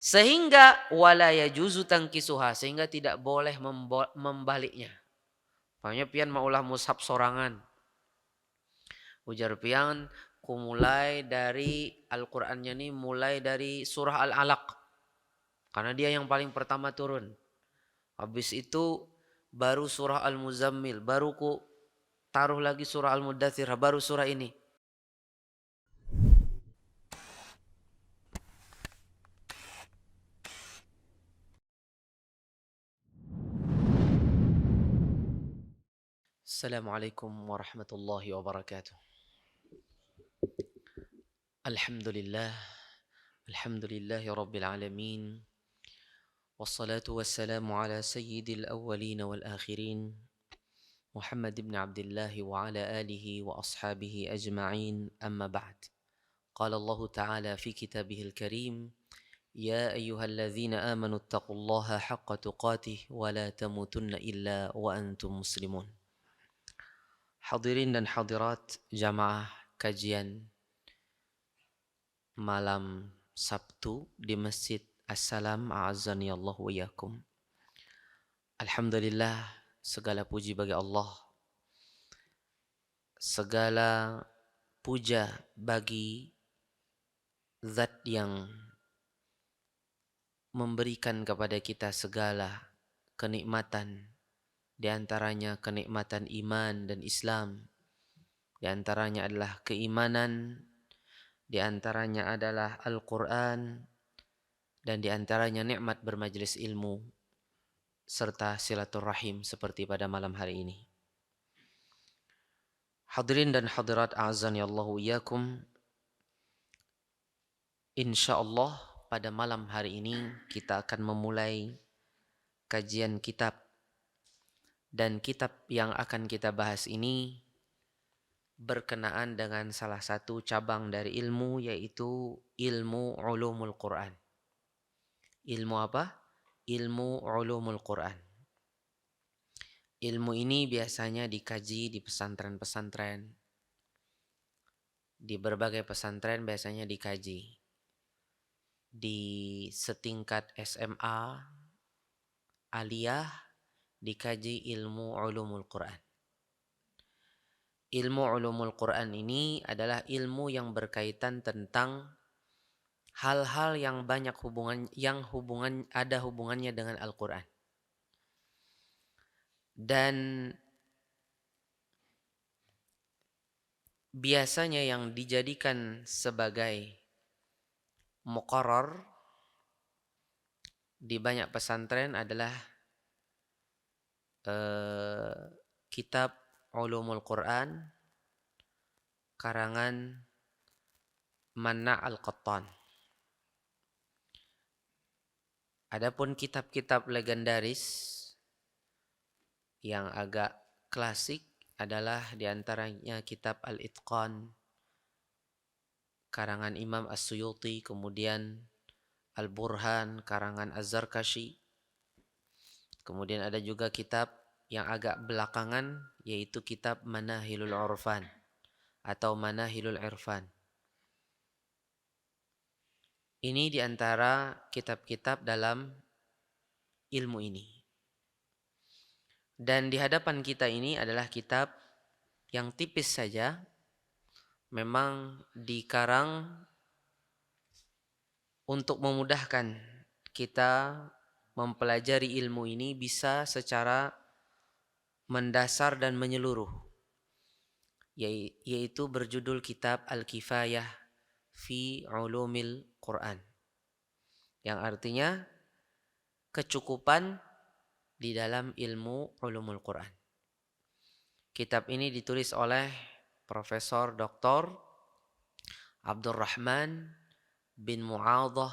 Sehingga wala yajuzu tangkisuha, sehingga tidak boleh membaliknya. Pokoknya pian maulah mushaf sorangan. Ujar pian ku mulai dari Al-Qur'annya ini mulai dari surah Al-Alaq. Karena dia yang paling pertama turun. Habis itu baru surah Al-Muzammil, baru ku taruh lagi surah Al-Mudaththir, baru surah ini. Assalamualaikum warahmatullahi wabarakatuh. Alhamdulillah. Alhamdulillahi rabbil alamin. Wassalatu wassalamu ala sayyidil awwalin wal akhirin. Muhammad ibn Abdullah wa ala alihi wa ashabihi ajma'in. Amma ba'd. Qala Allah Ta'ala fi kitabihil karim. Ya ayyuhalladzina amanu taqullaha haqqa tuqatih wa la tamutunna illa wa antum muslimun. Hadirin dan hadirat jamaah kajian malam Sabtu di Masjid As-Salam, a'azzani Allah wa iyyakum. Alhamdulillah, segala puji bagi Allah. Segala puja bagi Zat yang memberikan kepada kita segala kenikmatan, di antaranya kenikmatan iman dan Islam, di antaranya adalah keimanan, di antaranya adalah Al-Quran, dan di antaranya nikmat bermajlis ilmu serta silaturahim seperti pada malam hari ini. Hadirin dan hadirat a'azzani Allah wa iyyakum. Insyaallah pada malam hari ini kita akan memulai kajian kitab, dan kitab yang akan kita bahas ini berkenaan dengan salah satu cabang dari ilmu, yaitu ilmu ulumul Quran. Ilmu apa? Ilmu ulumul Quran. Ilmu ini biasanya dikaji di pesantren-pesantren. Di berbagai pesantren biasanya dikaji. Di setingkat SMA, aliyah, dikaji ilmu ulumul Quran. Ilmu ulumul Quran ini adalah ilmu yang berkaitan tentang hal-hal yang banyak ada hubungannya dengan Al-Quran. Dan biasanya yang dijadikan sebagai muqarrar di banyak pesantren adalah kitab Ulumul Quran karangan Manna' Al-Qattan. Adapun kitab-kitab legendaris yang agak klasik adalah diantaranya kitab Al-Itqan karangan Imam As-Suyuti, kemudian Al-Burhan karangan Az-Zarkashi. Kemudian ada juga kitab yang agak belakangan, yaitu kitab Manahilul Urfan atau Manahilul Irfan. Ini diantara kitab-kitab dalam ilmu ini. Dan di hadapan kita ini adalah kitab yang tipis saja, memang dikarang untuk memudahkan kita mempelajari ilmu ini bisa secara mendasar dan menyeluruh, yaitu berjudul kitab Al-Kifayah fi Ulumil Quran, yang artinya kecukupan di dalam ilmu ulumul Quran. Kitab ini ditulis oleh Profesor Dr. Abdurrahman bin Mu'adhah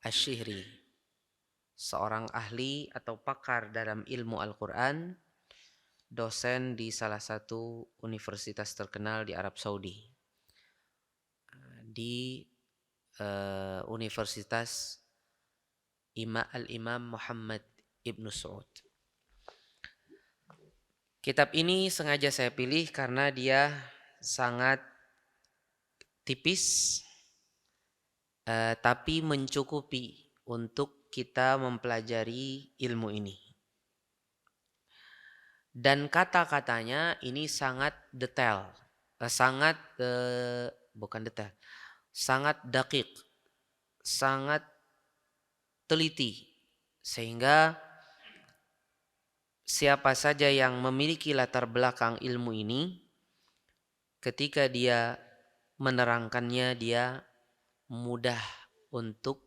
Asy-Syihri, seorang ahli atau pakar dalam ilmu Al-Quran, dosen di salah satu universitas terkenal di Arab Saudi, di Universitas Al-Imam Muhammad Ibn Saud. Kitab ini sengaja saya pilih karena dia sangat tipis, tapi mencukupi untuk kita mempelajari ilmu ini. Dan kata-katanya ini sangat detail, bukan detail, sangat dakik, sangat teliti, sehingga siapa saja yang memiliki latar belakang ilmu ini, ketika dia menerangkannya, dia mudah untuk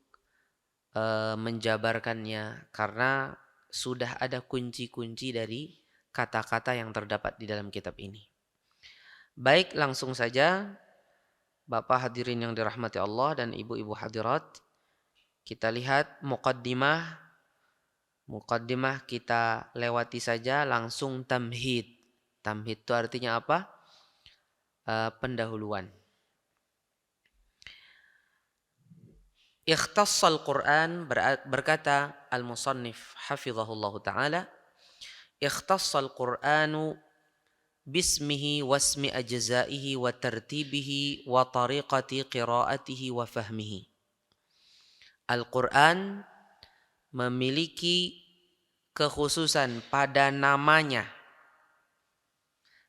menjabarkannya, karena sudah ada kunci-kunci dari kata-kata yang terdapat di dalam kitab ini. Baik, langsung saja Bapak hadirin yang dirahmati Allah dan ibu-ibu hadirat, kita lihat muqaddimah kita lewati saja, langsung tamhid. Tamhid itu artinya apa? Pendahuluan. Ikhtassal Quran, berkata al-musannif hafizahullahu ta'ala, ikhtassal Quranu bismihi wasmi ajzaihi wa tartibihi wa tariqati qiraatihi wa fahmihi. Al-Quran memiliki kekhususan pada namanya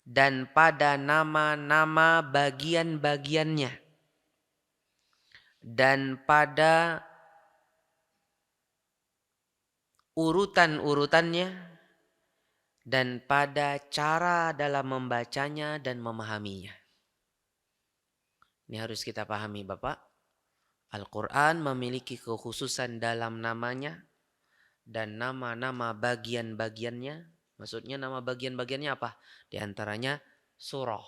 dan pada nama-nama bagian-bagiannya, dan pada urutan-urutannya, dan pada cara dalam membacanya dan memahaminya. Ini harus kita pahami, Bapak. Al-Quran memiliki kekhususan dalam namanya dan nama-nama bagian-bagiannya. Maksudnya nama bagian-bagiannya apa? Di antaranya surah.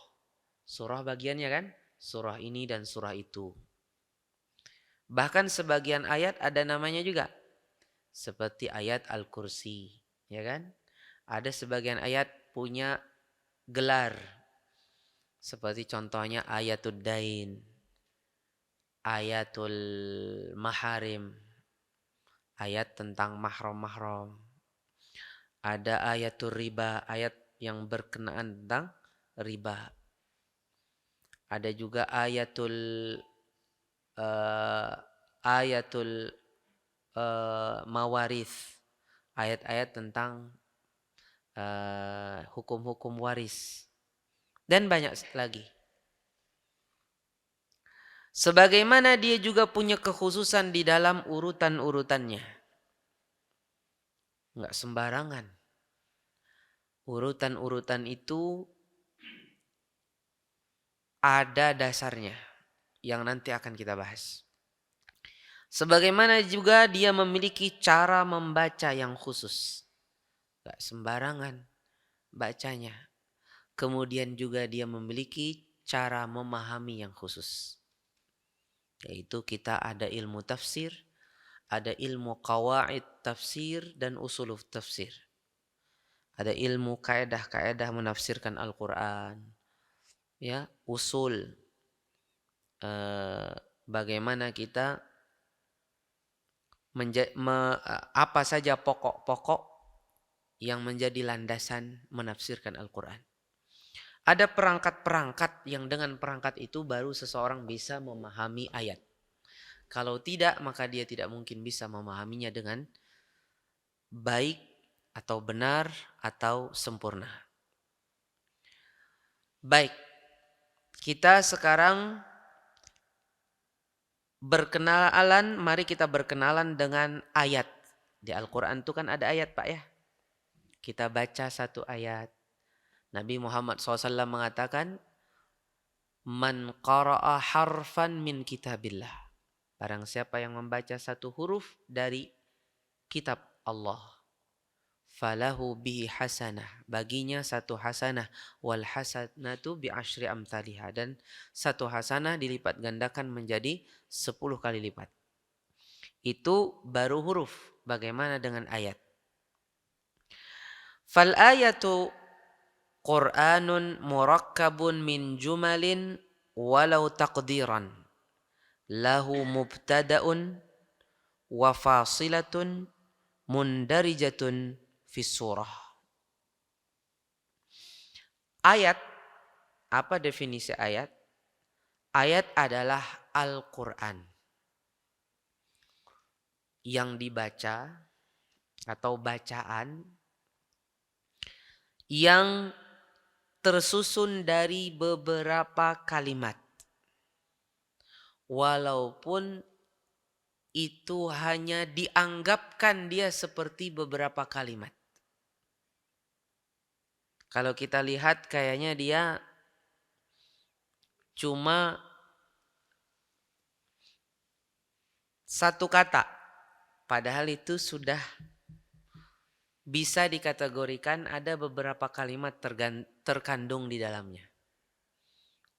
Surah bagiannya kan? Surah ini dan surah itu. Bahkan sebagian ayat ada namanya juga. Seperti ayat Al-Kursi, ya kan? Ada sebagian ayat punya gelar. Seperti contohnya ayatul dain, ayatul maharim, ayat tentang mahram-mahram. Ada ayatul riba, ayat yang berkenaan tentang riba. Ada juga ayatul mawarith, ayat-ayat tentang hukum-hukum waris, dan banyak lagi. Sebagaimana dia juga punya kekhususan di dalam urutan-urutannya. Enggak sembarangan. Urutan-urutan itu ada dasarnya yang nanti akan kita bahas. Sebagaimana juga dia memiliki cara membaca yang khusus. Enggak sembarangan bacanya. Kemudian juga dia memiliki cara memahami yang khusus. Yaitu kita ada ilmu tafsir, ada ilmu qawaid tafsir dan usulul tafsir. Ada ilmu kaedah-kaedah menafsirkan Al-Quran. Ya, usul. Bagaimana kita apa saja pokok-pokok yang menjadi landasan menafsirkan Al-Quran. Ada perangkat-perangkat yang dengan perangkat itu baru seseorang bisa memahami ayat. Kalau tidak, maka dia tidak mungkin bisa memahaminya dengan baik atau benar atau sempurna. Baik, kita sekarang mari kita berkenalan dengan ayat. Di Al-Quran itu kan ada ayat, Pak, ya. Kita baca satu ayat. Nabi Muhammad SAW mengatakan, Man qara'a harfan min kitabillah. Barang siapa yang membaca satu huruf dari kitab Allah, falahu bihi hasanah. Baginya satu hasanah. Wal hasanatu bi asyri amthaliha. Dan satu hasanah dilipat gandakan menjadi 10 kali lipat. Itu baru huruf. Bagaimana dengan ayat? Fal ayatu Qur'anun murakkabun min jumalin walau taqdiran. Lahu mubtada'un wa fasilatun mundarijatun fis surah. Ayat, apa definisi ayat? Ayat adalah Al-Quran. yang dibaca atau bacaan yang tersusun dari beberapa kalimat. Walaupun itu hanya dianggapkan dia seperti beberapa kalimat. Kalau kita lihat kayaknya dia cuma satu kata. Padahal itu sudah bisa dikategorikan ada beberapa kalimat terkandung di dalamnya.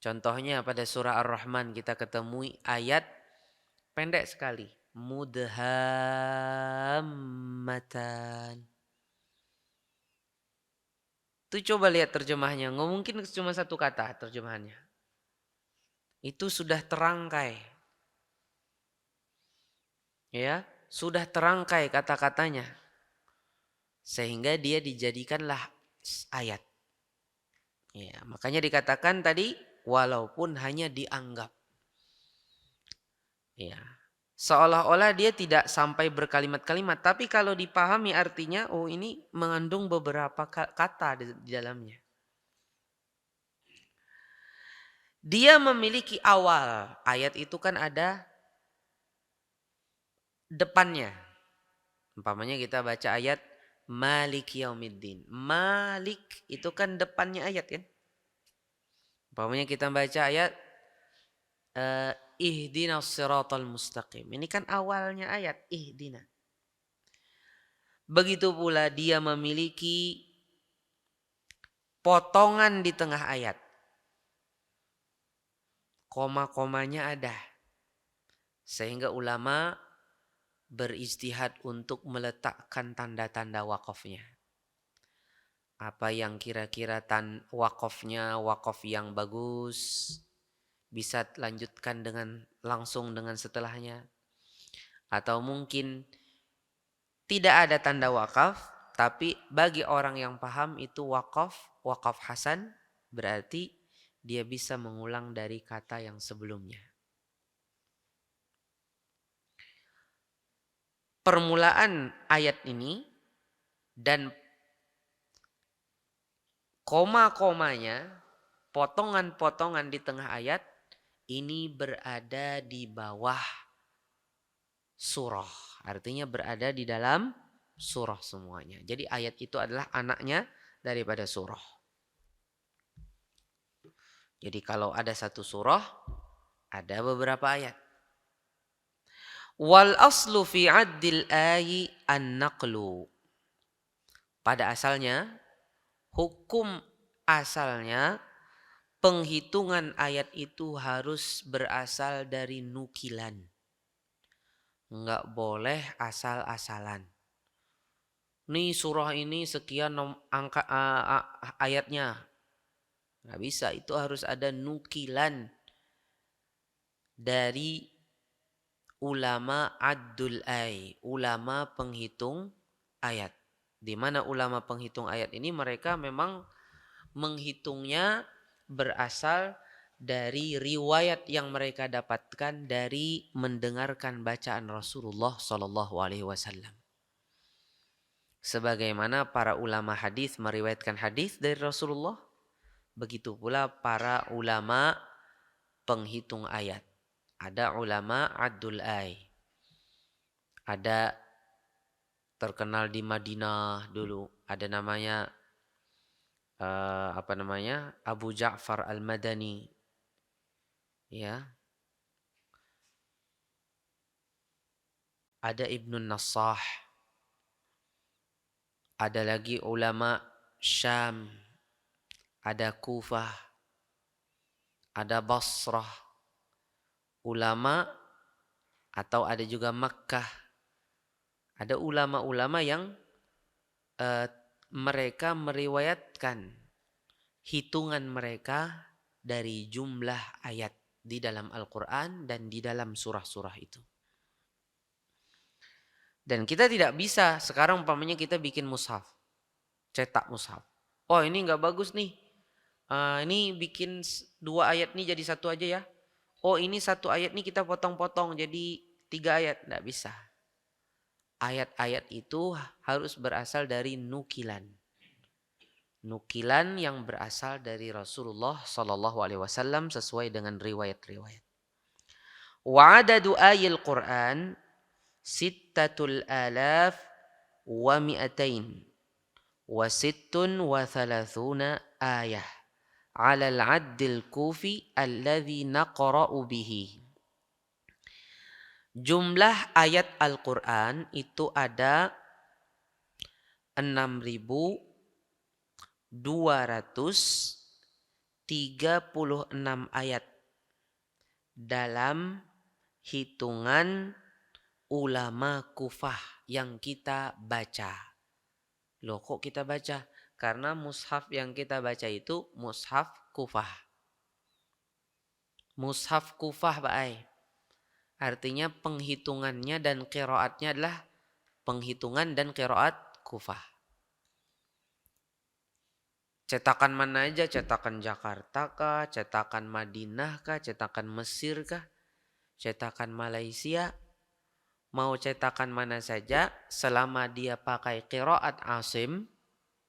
Contohnya pada surah Ar-Rahman kita ketemui ayat pendek sekali. Mudhammatan. Itu coba lihat terjemahnya. Nggak mungkin cuma satu kata terjemahannya. Itu sudah terangkai. Ya, sudah terangkai kata-katanya. Sehingga dia dijadikanlah ayat. Ya, makanya dikatakan tadi walaupun hanya dianggap. Ya. Seolah-olah dia tidak sampai berkalimat-kalimat, tapi kalau dipahami artinya, oh ini mengandung beberapa kata di dalamnya. Dia memiliki awal. Ayat itu kan ada depannya. Umpamanya kita baca ayat Malik Yaumiddin. Malik itu kan depannya ayat kan. Umpamanya kita baca ayat Ihdinas siratal mustaqim. Ini kan awalnya ayat Ihdina. Begitu pula dia memiliki potongan di tengah ayat. Koma-komanya ada. Sehingga ulama beristihad untuk meletakkan tanda-tanda wakafnya. Apa yang kira-kira wakafnya wakaf yang bagus, bisa lanjutkan langsung dengan setelahnya. Atau mungkin tidak ada tanda wakaf, tapi bagi orang yang paham itu wakaf hasan, berarti dia bisa mengulang dari kata yang sebelumnya. Permulaan ayat ini dan koma-komanya, potongan-potongan di tengah ayat, ini berada di bawah surah. Artinya berada di dalam surah semuanya. Jadi ayat itu adalah anaknya daripada surah. Jadi kalau ada satu surah, ada beberapa ayat. Wal aslu fi addil ayi an-naqlu. Pada asalnya, hukum asalnya penghitungan ayat itu harus berasal dari nukilan. Enggak boleh asal-asalan. Nih surah ini sekian angka ayatnya. Enggak bisa, itu harus ada nukilan dari ulama addul ay, ulama penghitung ayat. Di mana ulama penghitung ayat ini mereka memang menghitungnya berasal dari riwayat yang mereka dapatkan dari mendengarkan bacaan Rasulullah Shallallahu Alaihi Wasallam. Sebagaimana para ulama hadis meriwayatkan hadis dari Rasulullah, begitu pula para ulama penghitung ayat. Ada ulama addul ay, ada terkenal di Madinah dulu, ada namanya Abu Ja'far Al-Madani, ya. Ada Ibnu Nassah, ada lagi ulama Syam, ada Kufah, ada Basrah, ulama atau ada juga Makkah. Ada ulama-ulama yang mereka meriwayatkan hitungan mereka dari jumlah ayat di dalam Al-Quran dan di dalam surah-surah itu. Dan kita tidak bisa sekarang umpamanya kita bikin mushaf, cetak mushaf. Oh ini nggak bagus nih, ini bikin 2 ayat nih jadi 1 aja ya. Oh ini 1 ayat nih kita potong-potong jadi 3 ayat, nggak bisa. ayat-ayat itu harus berasal dari nukilan. Nukilan yang berasal dari Rasulullah Sallallahu Alaihi Wasallam sesuai dengan riwayat-riwayat. Wa adadu ayil Quran sittatul alaf wa mi'atain wa sittun wa thalathuna ayah ala al-addil kufi alladhi naqra'u bihi. Jumlah ayat Al-Quran itu ada 6.236 ayat dalam hitungan ulama Kufah yang kita baca. Loh kok kita baca? Karena mushaf yang kita baca itu mushaf Kufah. Mushaf Kufah Pak Ai. Artinya penghitungannya dan qiraatnya adalah penghitungan dan qiraat Kufah. Cetakan mana aja? Cetakan Jakarta kah? Cetakan Madinah kah? Cetakan Mesir kah? Cetakan Malaysia? Mau cetakan mana saja selama dia pakai qiraat Asim,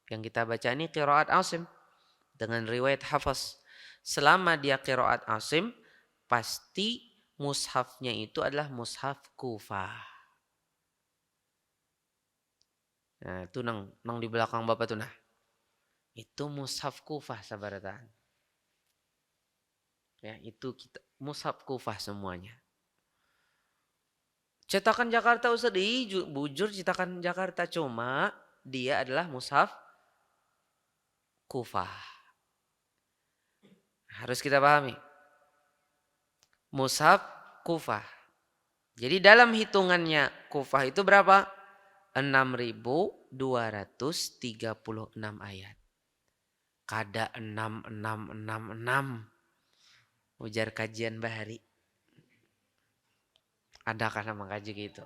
yang kita baca ini qiraat Asim dengan riwayat Hafs. Selama dia qiraat Asim, pasti mushafnya itu adalah mushaf Kufah. Nah, itu nang di belakang Bapak tuh nah. Itu mushaf Kufah sabaratan. Ya, itu kita mushaf Kufah semuanya. Cetakan Jakarta Ustaz, bujur cetakan Jakarta, cuma dia adalah mushaf Kufah. Harus kita pahami. Mushaf Kufah. Jadi dalam hitungannya Kufah itu berapa? 6.236 ayat. Kada 6666. Ujar kajian bahari. Adakah nama kaji gitu?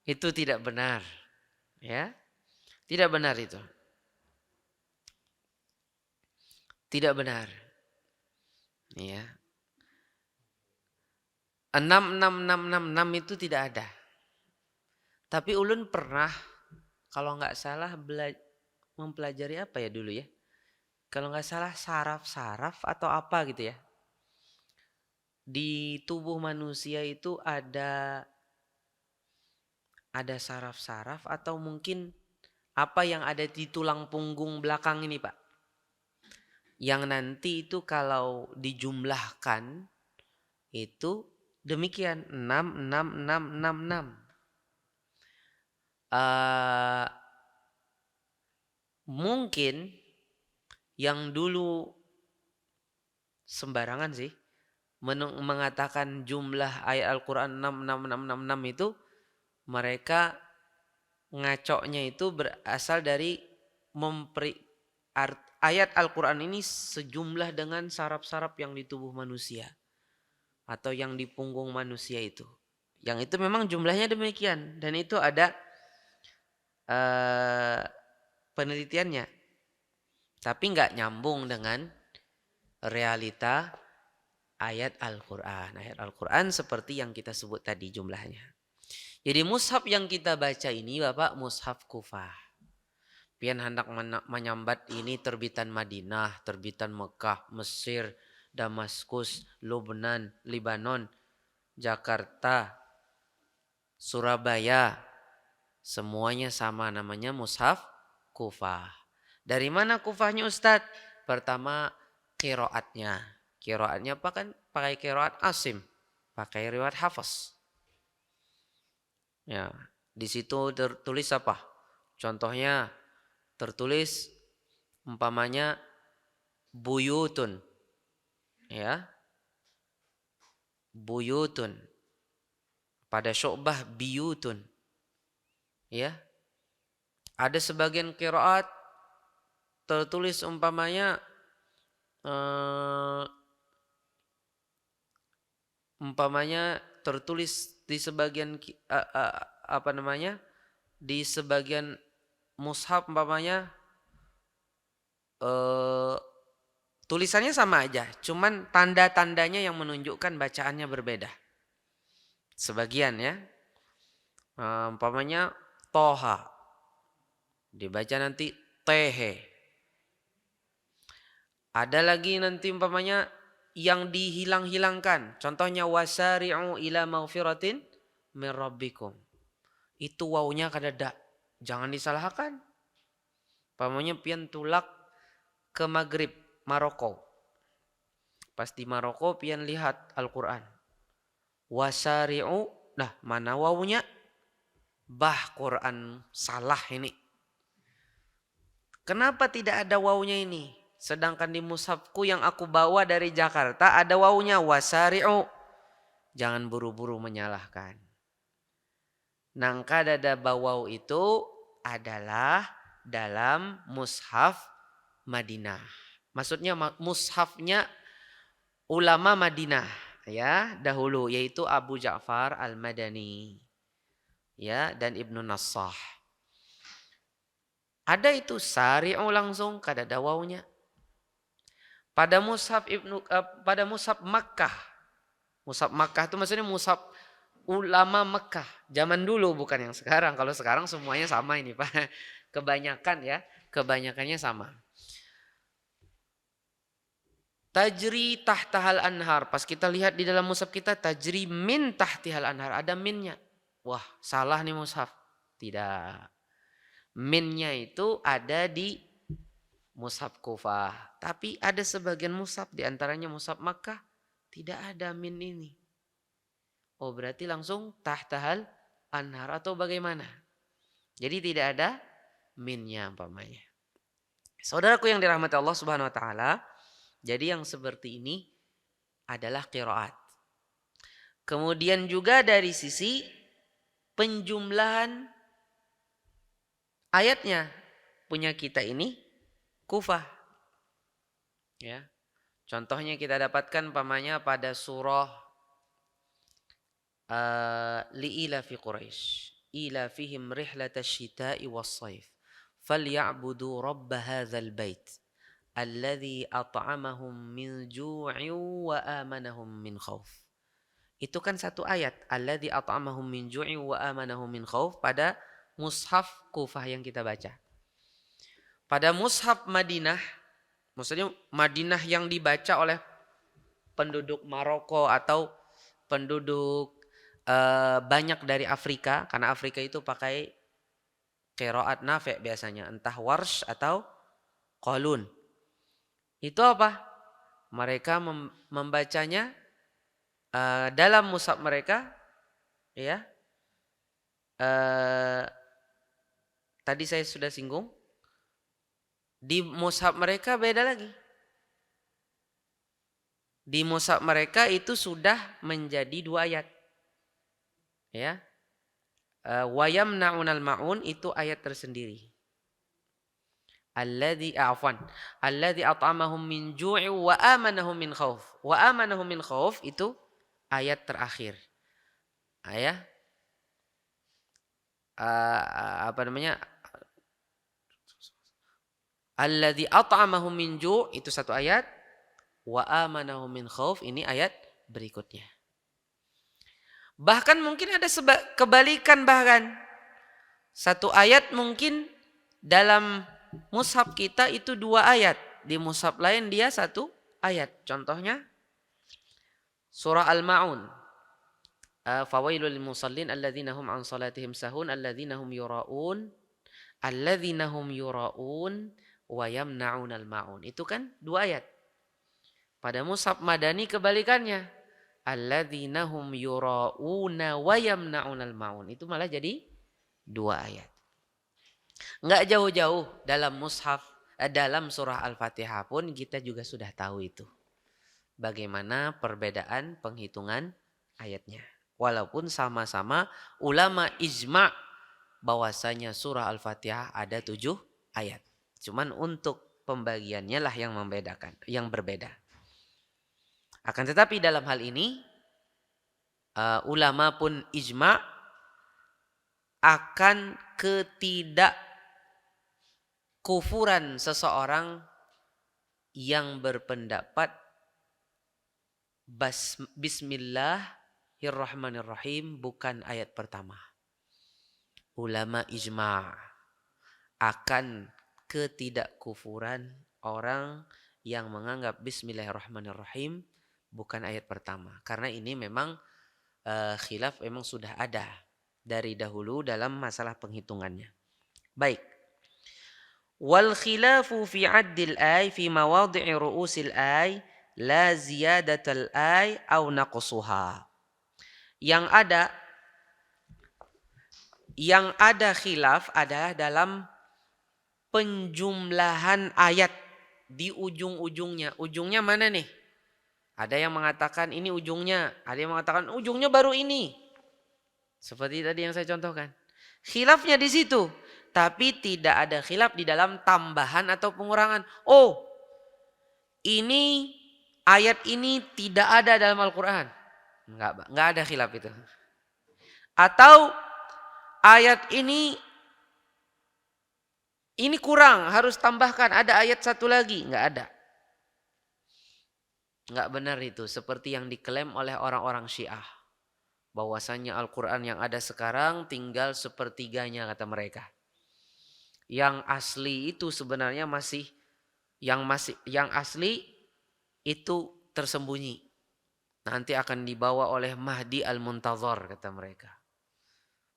Itu tidak benar. Ya. Tidak benar itu. Tidak benar. Ya. 66666 itu tidak ada. Tapi ulun pernah, kalau nggak salah mempelajari apa ya dulu ya? Kalau nggak salah saraf-saraf atau apa gitu ya? Di tubuh manusia itu ada saraf-saraf atau mungkin apa yang ada di tulang punggung belakang ini Pak. Yang nanti itu kalau dijumlahkan itu demikian 66666. Mungkin yang dulu sembarangan sih mengatakan jumlah ayat Al-Quran 66666 itu, mereka ngacoknya itu berasal dari ayat Al-Quran ini sejumlah dengan saraf-saraf yang di tubuh manusia atau yang di punggung manusia itu. Yang itu memang jumlahnya demikian dan itu ada penelitiannya. Tapi nggak nyambung dengan realita ayat Al-Quran. Ayat Al-Quran seperti yang kita sebut tadi jumlahnya. Jadi mushaf yang kita baca ini Bapak mushaf Kufah. Pian hendak menyambat ini terbitan Madinah, terbitan Mekah, Mesir, Damaskus, Lebanon, Jakarta, Surabaya. Semuanya sama namanya mushaf Kufah. Dari mana Kufahnya Ustadz? Pertama qiraatnya. Qiraatnya apa kan? Pakai qiraat Asim, pakai riwayat Hafs. Ya, di situ tertulis apa? Contohnya tertulis umpamanya buyutun. Ya. Buyutun. Pada Syu'bah biyutun. Ya. Ada sebagian qiraat tertulis umpamanya tertulis di sebagian di sebagian mushaf umpamanya tulisannya sama aja, cuman tanda-tandanya yang menunjukkan bacaannya berbeda. Sebagian ya. Umpamanya toha, dibaca nanti tehe. Ada lagi nanti umpamanya yang dihilang-hilangkan. Contohnya wasari'u ila maghfiratin min rabbikum. Itu wawunya kadada. Jangan disalahkan. Umpamanya pian tulak ke Maghrib, Maroko. Pas di Maroko pian lihat Al-Quran. Wasari'u, nah mana wawunya? Bah Quran salah ini. Kenapa tidak ada wawunya ini? Sedangkan di mushafku yang aku bawa dari Jakarta ada wawunya wasari'u. Jangan buru-buru menyalahkan. Nangka dada bawau itu adalah dalam mushaf Madinah. Maksudnya mushafnya ulama Madinah ya dahulu, yaitu Abu Ja'far Al-Madani ya dan Ibnu Nassah. Ada itu sari'u langsung kada ada wawunya. Pada mushaf Makkah. Mushaf Makkah itu maksudnya mushaf ulama Makkah. Zaman dulu bukan yang sekarang. Kalau sekarang semuanya sama ini Pak. Kebanyakan ya, kebanyakannya sama. Tajri tahtahal anhar. Pas kita lihat di dalam mushaf kita tajri min tahtihal anhar. Ada minnya. Wah, salah nih mushaf. Tidak. Minnya itu ada di mushaf Kufah. Tapi ada sebagian mushaf, diantaranya mushaf Makkah, tidak ada min ini. Oh berarti langsung tahtahal anhar atau bagaimana? Jadi tidak ada minnya umpamanya. Saudaraku yang dirahmati Allah Subhanahu wa taala, jadi yang seperti ini adalah qiraat. Kemudian juga dari sisi penjumlahan ayatnya, punya kita ini Kufah. Ya. Contohnya kita dapatkan umpamanya pada surah li'ilafi Quraisy, ilafihim rihlatash shita'i was-shaif, falyabudu rabb hadzal bait alladzi at'amahum min ju'in wa amanahum min khauf. Itu kan satu ayat, alladzi at'amahum min ju'in wa amanahum min khauf pada mushaf Kufah yang kita baca. Pada mushaf Madinah, maksudnya Madinah yang dibaca oleh penduduk Maroko atau penduduk banyak dari Afrika, karena Afrika itu pakai qiraat Nafi' biasanya, entah Warsh atau Qalun. Itu apa? Mereka membacanya dalam mushaf mereka, ya. Tadi saya sudah singgung. Di mushaf mereka beda lagi. Di mushaf mereka itu sudah menjadi 2 ayat. Ya. Wa yamna'unal ma'un itu ayat tersendiri. Alladzi at'amahum min ju'i wa amanahum min khauf. Wa amanahum min khauf itu ayat terakhir. Ayat apa namanya? Alladzi at'amahum min ju' itu satu ayat, wa amanahum min khauf ini ayat berikutnya. Bahkan mungkin ada kebalikan bahkan. Satu ayat mungkin dalam mushaf kita itu 2 ayat, di mushaf lain dia 1 ayat. Contohnya surah Al-Ma'un. Fawailul lil musallin alladzina hum an salatihim sahun alladzina hum yura'un wa yamna'unal ma'un. Itu kan 2 ayat. Pada mushaf Madani kebalikannya. Alladzina hum yura'una wa yamna'unal ma'un. Itu malah jadi 2 ayat. Enggak jauh-jauh dalam mushaf dalam surah Al-Fatihah pun kita juga sudah tahu itu. Bagaimana perbedaan penghitungan ayatnya. Walaupun sama-sama ulama ijma' bahwasanya surah Al-Fatihah ada 7 ayat. Cuman untuk pembagiannya lah yang membedakan, yang berbeda. Akan tetapi dalam hal ini ulama pun ijma' akan ketidakkufuran seseorang yang berpendapat Bismillahirrahmanirrahim bukan ayat pertama. ulama ijma' akan ketidakkufuran orang yang menganggap Bismillahirrahmanirrahim bukan ayat pertama. Karena ini memang khilaf memang sudah ada dari dahulu dalam masalah penghitungannya. Baik. Wal khilafu fi 'addil ay fi mawadhi'i ru'usil ay la ziyadatal ay au naqsuha. Yang ada khilaf adalah dalam penjumlahan ayat di ujung-ujungnya. Ujungnya mana nih? Ada yang mengatakan ini ujungnya, ada yang mengatakan ujungnya baru ini. Seperti tadi yang saya contohkan. Khilafnya di situ, tapi tidak ada khilaf di dalam tambahan atau pengurangan. Oh, ini ayat ini tidak ada dalam Al-Qur'an. Enggak ada khilaf itu. Atau ayat ini kurang, harus tambahkan, ada ayat satu lagi, enggak ada. Enggak benar itu, seperti yang diklaim oleh orang-orang Syiah. Bahwasanya Al-Quran yang ada sekarang tinggal sepertiganya kata mereka. Yang asli itu sebenarnya yang asli itu tersembunyi. Nanti akan dibawa oleh Mahdi Al-Muntazar kata mereka.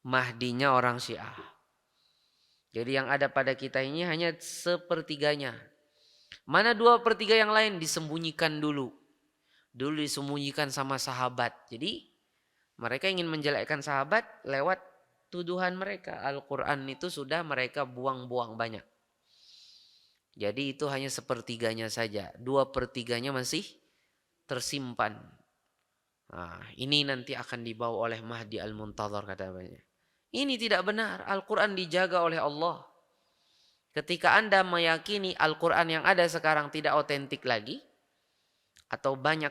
Mahdinya orang Syiah. Jadi yang ada pada kita ini hanya sepertiganya. Mana 2/3 yang lain disembunyikan dulu. Dulu disembunyikan sama sahabat. Jadi mereka ingin menjelekkan sahabat lewat tuduhan mereka. Al-Quran itu sudah mereka buang-buang banyak. Jadi itu hanya sepertiganya saja. 2/3 masih tersimpan. Nah, ini nanti akan dibawa oleh Mahdi Al-Muntazar katanya. Ini tidak benar. Al-Quran dijaga oleh Allah. Ketika Anda meyakini Al-Quran yang ada sekarang tidak otentik lagi, atau banyak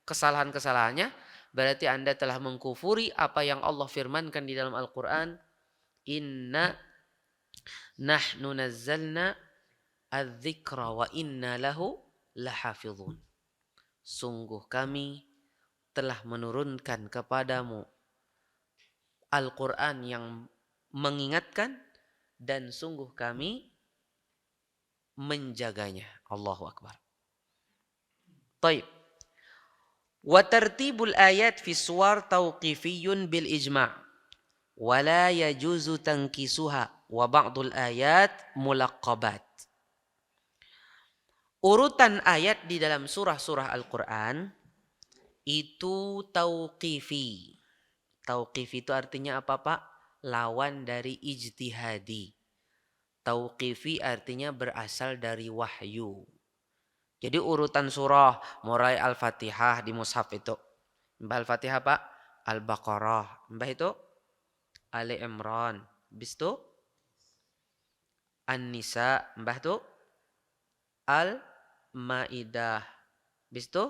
kesalahan-kesalahannya, berarti Anda telah mengkufuri apa yang Allah firmankan di dalam Al-Quran. Inna nahnu nazzalna adz-dzikra wa inna lahu lahafizun. Sungguh kami telah menurunkan kepadamu Al-Quran yang mengingatkan dan sungguh kami menjaganya. Allahu Akbar. Taib. Wa tartibul ayat fi suwar tauqifiyyun bil ijma' wa la yajuzu tankisuha wa ba'dul ayat mulaqqabat. Urutan ayat di dalam surah-surah Al-Quran itu tauqifi. Tauqifi itu artinya apa, Pak? Lawan dari ijtihadi. Tauqifi artinya berasal dari wahyu. Jadi urutan surah mulai Al-Fatihah di mushaf itu. Mbah Al-Fatihah Pak, Al-Baqarah. Mbah itu Ali Imran. Habis itu An-Nisa. Mbah itu Al-Maidah. Habis itu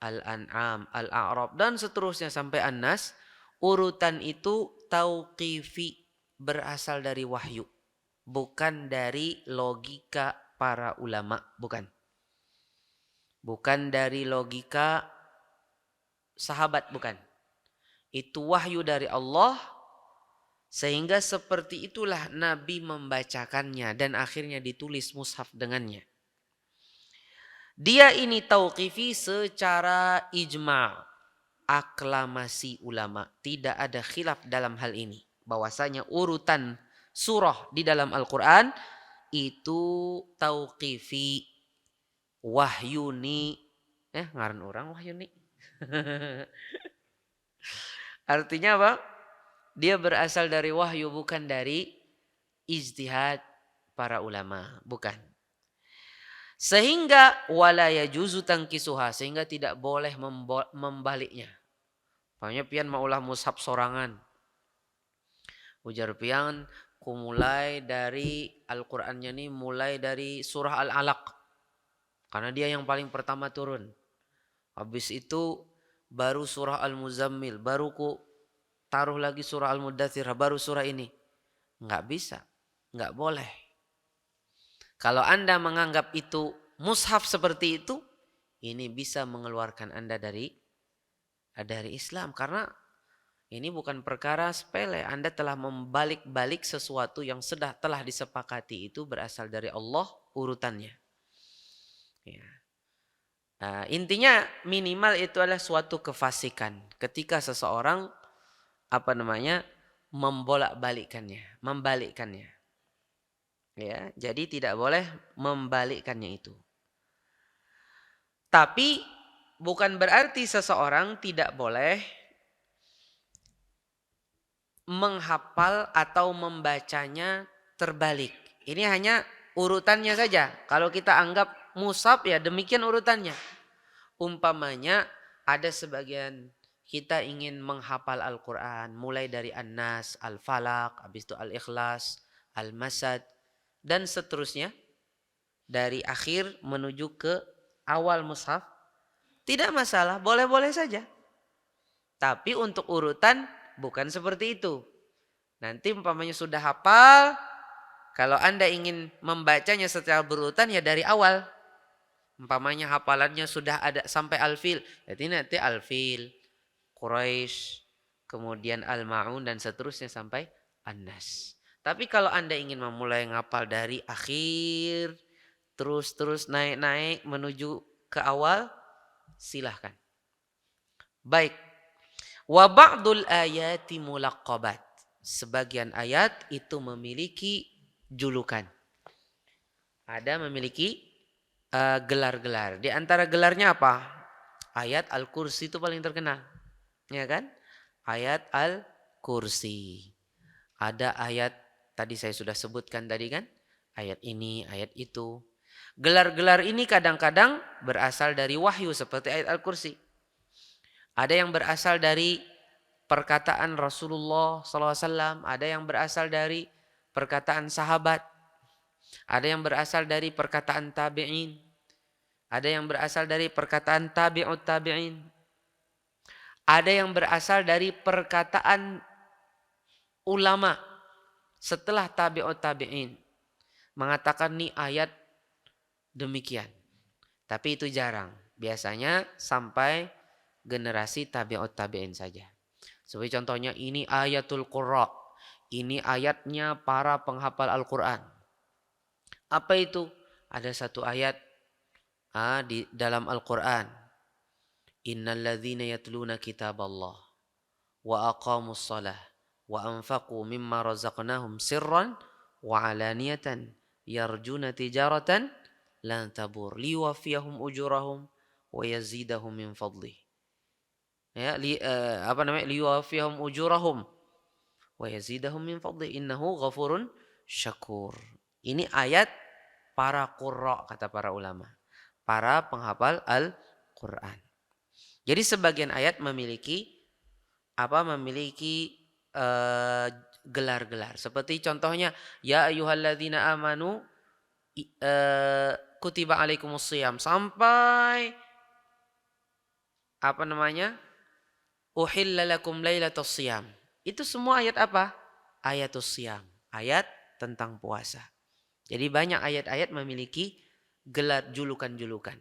Al-An'am, Al-A'raf dan seterusnya sampai An-Nas. Urutan itu tauqifi, berasal dari wahyu. Bukan dari logika para ulama, bukan. Bukan dari logika sahabat, bukan. Itu wahyu dari Allah, sehingga seperti itulah Nabi membacakannya dan akhirnya ditulis mushaf dengannya. Dia ini tauqifi secara ijma', aklamasi ulama. Tidak ada khilaf dalam hal ini. Bahwasanya urutan surah di dalam Al-Quran itu tauqifi. Wahyuni. Ngaran orang wahyuni. Artinya apa? Dia berasal dari wahyu, bukan dari ijtihad para ulama. Bukan. Sehingga wala yajuzu tankisuha, sehingga tidak boleh membaliknya. Pokoknya pian maulah mushaf sorangan. Ujar pian ku mulai dari Al-Qur'annya nih mulai dari surah Al-Alaq. Karena dia yang paling pertama turun. Habis itu baru surah Al-Muzammil, baru ku taruh lagi surah Al-Mudaththir, baru surah ini. Enggak bisa, enggak boleh. Kalau Anda menganggap itu mushaf seperti itu, ini bisa mengeluarkan Anda dari Islam. Karena Ini bukan perkara sepele. Anda telah membalik-balik sesuatu yang telah disepakati itu berasal dari Allah urutannya. Ya. Nah, intinya minimal itu adalah suatu kefasikan. Ketika seseorang membalikkannya. Ya, jadi tidak boleh membalikkannya itu. Tapi bukan berarti seseorang tidak boleh menghafal atau membacanya terbalik. Ini hanya urutannya saja. Kalau kita anggap mushaf ya demikian urutannya. Umpamanya ada sebagian kita ingin menghafal Al-Quran. Mulai dari An-Nas, Al-Falaq, habis itu Al-Ikhlas, Al-Masad. Dan seterusnya. Dari akhir menuju ke awal mushaf. Tidak masalah, boleh-boleh saja. Tapi untuk urutan bukan seperti itu. Nanti umpamanya sudah hafal. Kalau Anda ingin membacanya secara berurutan ya dari awal. Umpamanya hafalannya sudah ada sampai Al-Fil. Jadi nanti Al-Fil, Quraisy, kemudian Al-Ma'un dan seterusnya sampai An-Nas. Tapi kalau Anda ingin memulai ngapal dari akhir, terus naik-naik menuju ke awal, silahkan. Baik. Wa ba'dul ayati mulaqqabat. Sebagian ayat itu memiliki julukan. Ada memiliki gelar-gelar. Di antara gelarnya apa? Ayat Al-Kursi itu paling terkenal. Ya kan? Ayat Al-Kursi. Ada ayat tadi saya sudah sebutkan tadi kan? Ayat ini, ayat itu. Gelar-gelar ini kadang-kadang berasal dari wahyu seperti ayat Al-Kursi. Ada yang berasal dari perkataan Rasulullah SAW. Ada yang berasal dari perkataan sahabat. Ada yang berasal dari perkataan tabi'in. Ada yang berasal dari perkataan tabi'ut tabi'in. Ada yang berasal dari perkataan ulama setelah tabi'ut tabi'in. Mengatakan nih ayat demikian. Tapi itu jarang. Biasanya sampai generasi tabi'ut tabi'in saja. Seperti contohnya ini ayatul Qurra. Ini ayatnya para penghafal Al-Quran. Apa itu? Ada satu ayat di dalam Al-Quran. Innal ladzina yatluna kitaballah wa aqamus shalah wa anfaqu mimma razaqnahum sirran wa alaniyatan yarjuna tijaratan lan tabur liwafiyahum ujurahum wa yazidahum min fadlih. Ya, liwafiyahum ujurahum wa yazidahum min fadlih innahu ghafurun syakur. Ini ayat para qurra kata para ulama, para penghafal Al-Qur'an. Jadi sebagian ayat memiliki gelar-gelar. Seperti contohnya ya ayyuhalladzina amanu kutiba alaikumusiyam sampai uhilla lakum lailatus siyam. Itu semua ayat apa? Ayatus siyam. Ayat tentang puasa. Jadi banyak ayat-ayat memiliki gelar julukan-julukan.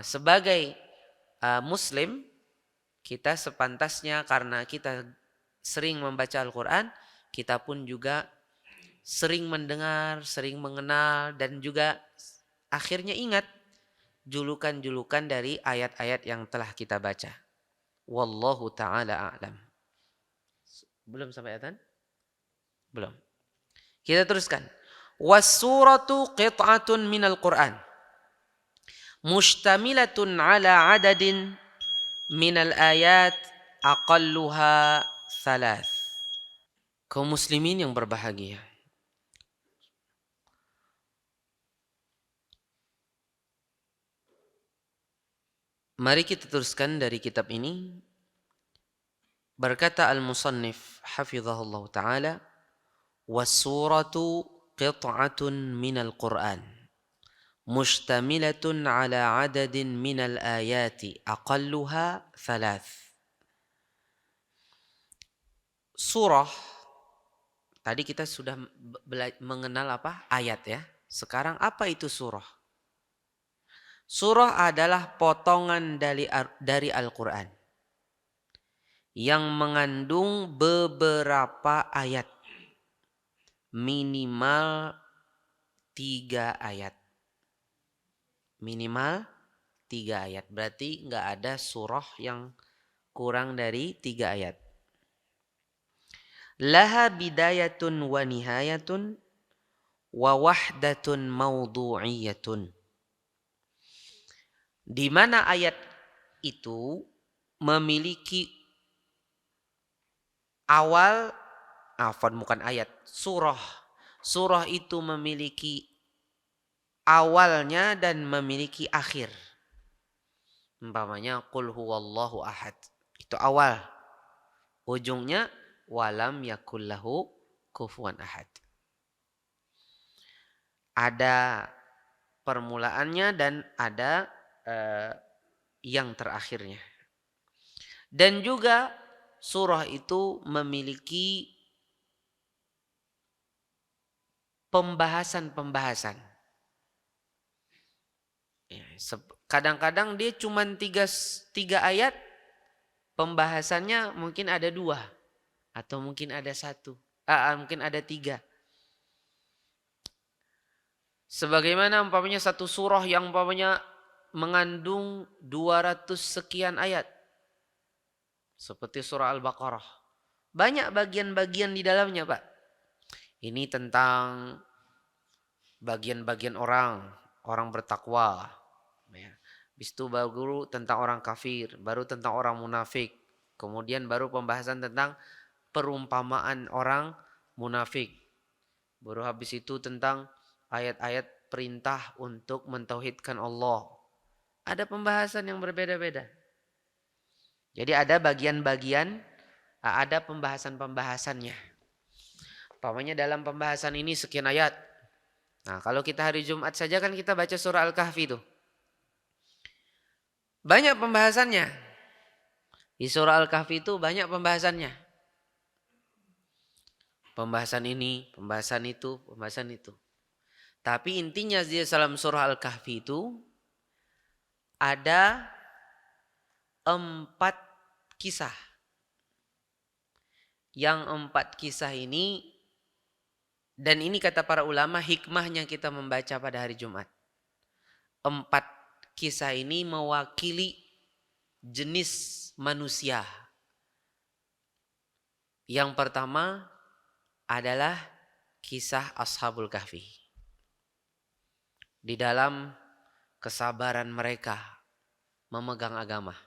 Sebagai Muslim, kita sepantasnya karena kita sering membaca Al-Quran, kita pun juga sering mendengar, sering mengenal, dan juga akhirnya ingat julukan-julukan dari ayat-ayat yang telah kita baca. Wallahu ta'ala a'lam. Belum sampai ayatan? Belum. Kita teruskan. Was-suratu qit'atun minal Qur'an. Mushtamilatun ala adadin minal ayat aqalluha thalath. Kaum muslimin yang berbahagia. Mari kita teruskan dari kitab ini. Berkata al-musannif hafizahullah ta'ala, was-suratu qit'atun minal Qur'an. Mushtamilatun ala adadin minal ayati aqalluha thalath. Surah, tadi kita sudah mengenal apa? Ayat ya. Sekarang apa itu surah? Surah adalah potongan dari Al-Quran yang mengandung beberapa ayat. Minimal 3 ayat. Minimal 3 ayat. Berarti nggak ada surah yang kurang dari 3 ayat. Laha bidayatun wa nihayatun wa wahdatun mawdu'iyatun. Di mana ayat itu memiliki awal, bukan ayat, surah. Surah itu memiliki awalnya dan memiliki akhir. Umpamanya qul huwallahu ahad. Itu awal. Ujungnya walam yakullahu kufuwan ahad. Ada permulaannya dan ada yang terakhirnya. Dan juga surah itu memiliki pembahasan-pembahasan. Kadang-kadang dia cuma 3 ayat, pembahasannya mungkin ada 2 atau mungkin ada 1, mungkin ada 3. Sebagaimana umpamanya satu surah yang umpamanya mengandung 200 sekian ayat. Seperti surah Al-Baqarah. Banyak bagian-bagian di dalamnya, Pak. Ini tentang bagian-bagian orang bertakwa. Habis itu baru tentang orang kafir, baru tentang orang munafik. Kemudian baru pembahasan tentang perumpamaan orang munafik. Baru habis itu tentang ayat-ayat perintah untuk mentauhidkan Allah. Ada pembahasan yang berbeda-beda. Jadi ada bagian-bagian, ada pembahasan-pembahasannya. Umpamanya dalam pembahasan ini sekian ayat. Nah, kalau kita hari Jumat saja kan kita baca surah Al-Kahfi itu. Banyak pembahasannya. Di surah Al-Kahfi itu banyak pembahasannya. Pembahasan ini, pembahasan itu, pembahasan itu. Tapi intinya di dalam surah Al-Kahfi itu ada 4 kisah. Yang 4 kisah ini, dan ini kata para ulama hikmahnya kita membaca pada hari Jumat. 4 kisah ini mewakili jenis manusia. Yang pertama adalah kisah Ashabul Kahfi. Di dalam kesabaran mereka memegang agama.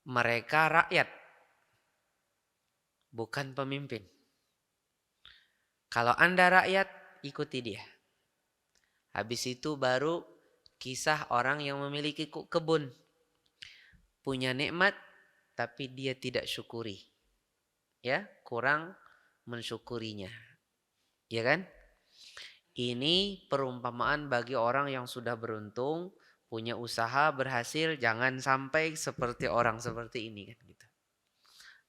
Mereka rakyat, bukan pemimpin. Kalau Anda rakyat, ikuti dia. Habis itu baru kisah orang yang memiliki kebun. Punya nikmat, tapi dia tidak syukuri. Ya, kurang mensyukurinya. Ya kan? Ini perumpamaan bagi orang yang sudah beruntung, punya usaha, berhasil, jangan sampai seperti orang seperti ini kan gitu.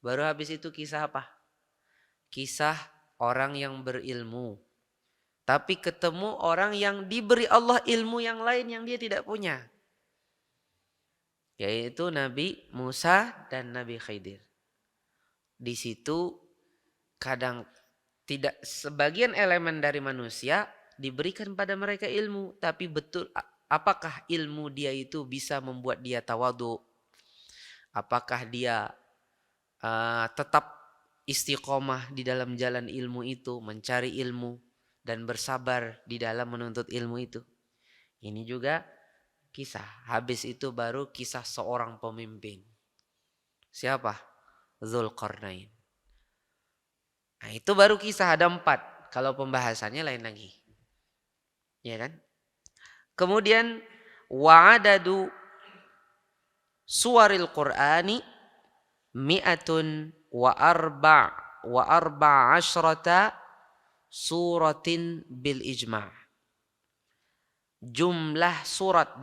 Baru habis itu kisah apa? Kisah orang yang berilmu. Tapi ketemu orang yang diberi Allah ilmu yang lain yang dia tidak punya. Yaitu Nabi Musa dan Nabi Khidir. Di situ kadang tidak sebagian elemen dari manusia diberikan pada mereka ilmu. Tapi betul apakah ilmu dia itu bisa membuat dia tawadhu? Apakah dia tetap istiqomah di dalam jalan ilmu itu, mencari ilmu dan bersabar di dalam menuntut ilmu itu. Ini juga kisah. Habis itu baru kisah seorang pemimpin. Siapa? Dzulqarnain. Nah, itu baru kisah ada 4. Kalau pembahasannya lain lagi. Ya kan? Kemudian wa'adadu suwaril Qur'ani mi'atun wa arba asyrata suratin bil ijma'. Jumlah surat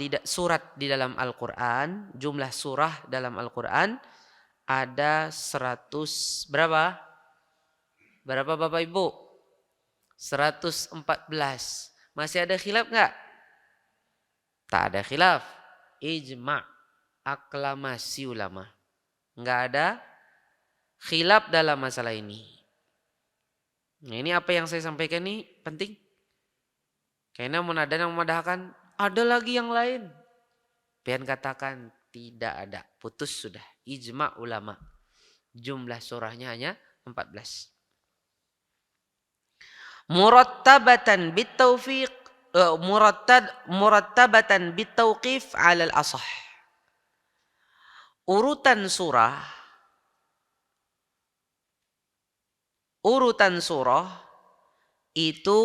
di dalam Al-Qur'an, jumlah surah dalam Al-Qur'an ada 100 berapa? Berapa Bapak Ibu? 114. Masih ada khilaf enggak? Tak ada khilaf. Ijma', aklamasi ulama. Nggak ada khilaf dalam masalah ini. Nah, ini apa yang saya sampaikan ini penting. Karena ada yang memadahkan, ada lagi yang lain. Pian katakan tidak ada, putus sudah. Ijma ulama. Jumlah surahnya hanya 14. Murattabatan bitaufiq, murattabatan bitauqif 'ala al-ashah. Urutan surah itu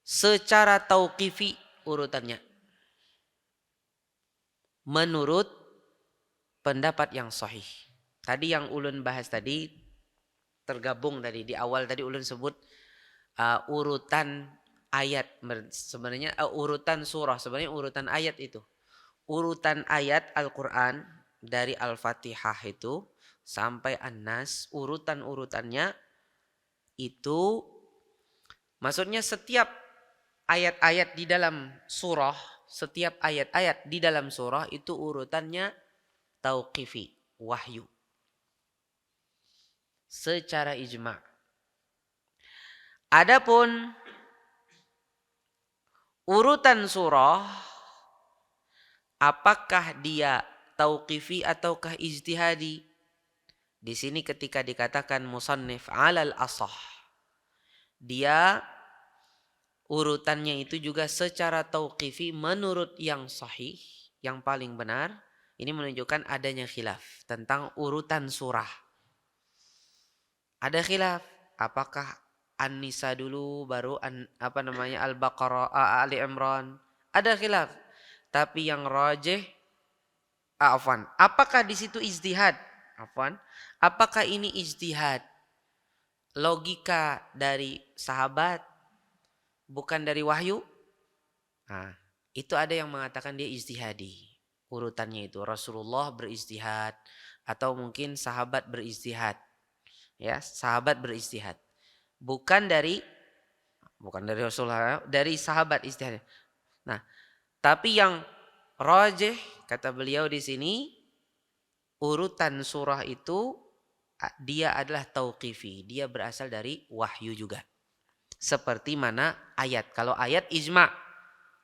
secara tauqifi urutannya. Menurut pendapat yang sahih. Tadi yang ulun bahas tadi tergabung tadi di awal tadi ulun sebut urutan ayat, sebenarnya urutan surah, sebenarnya urutan ayat itu. Urutan ayat Al-Qur'an dari Al-Fatihah itu sampai An-Nas, urutan-urutannya itu maksudnya setiap ayat-ayat di dalam surah, setiap ayat-ayat di dalam surah itu urutannya tauqifi, wahyu. Secara ijma'. Adapun urutan surah, apakah dia tauqifi ataukah ijtihadi? Di sini ketika dikatakan musannif 'alal ashah, dia urutannya itu juga secara tauqifi menurut yang sahih, yang paling benar. Ini menunjukkan adanya khilaf tentang urutan surah. Ada khilaf, apakah An-Nisa dulu baru Al-Baqarah, Ali Imran. Ada khilaf. Tapi yang rajih, apakah di situ ijtihad? Apakah ini ijtihad? Logika dari sahabat, bukan dari wahyu? Nah, itu ada yang mengatakan dia ijtihadi. Urutannya itu Rasulullah berijtihad atau mungkin sahabat berijtihad. Ya, sahabat berijtihad. Bukan dari Rasulullah, dari sahabat ijtihad. Nah, tapi yang rajih kata beliau di sini, urutan surah itu dia adalah tauqifi, dia berasal dari wahyu juga. Seperti mana ayat. Kalau ayat ijma',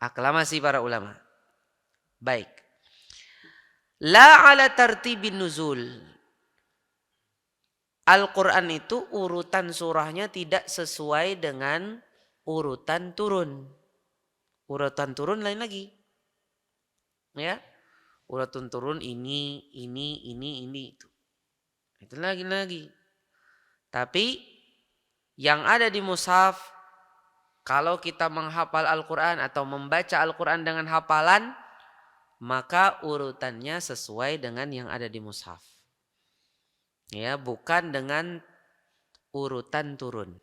aklamasi para ulama. Baik. La ala tartibin nuzul. Al-Quran itu urutan surahnya tidak sesuai dengan urutan turun. Urutan turun lain lagi. Ya. Urutan turun ini itu. Itu lagi. Tapi yang ada di mushaf, kalau kita menghafal Al-Quran atau membaca Al-Quran dengan hafalan, maka urutannya sesuai dengan yang ada di mushaf. Ya, bukan dengan urutan turun.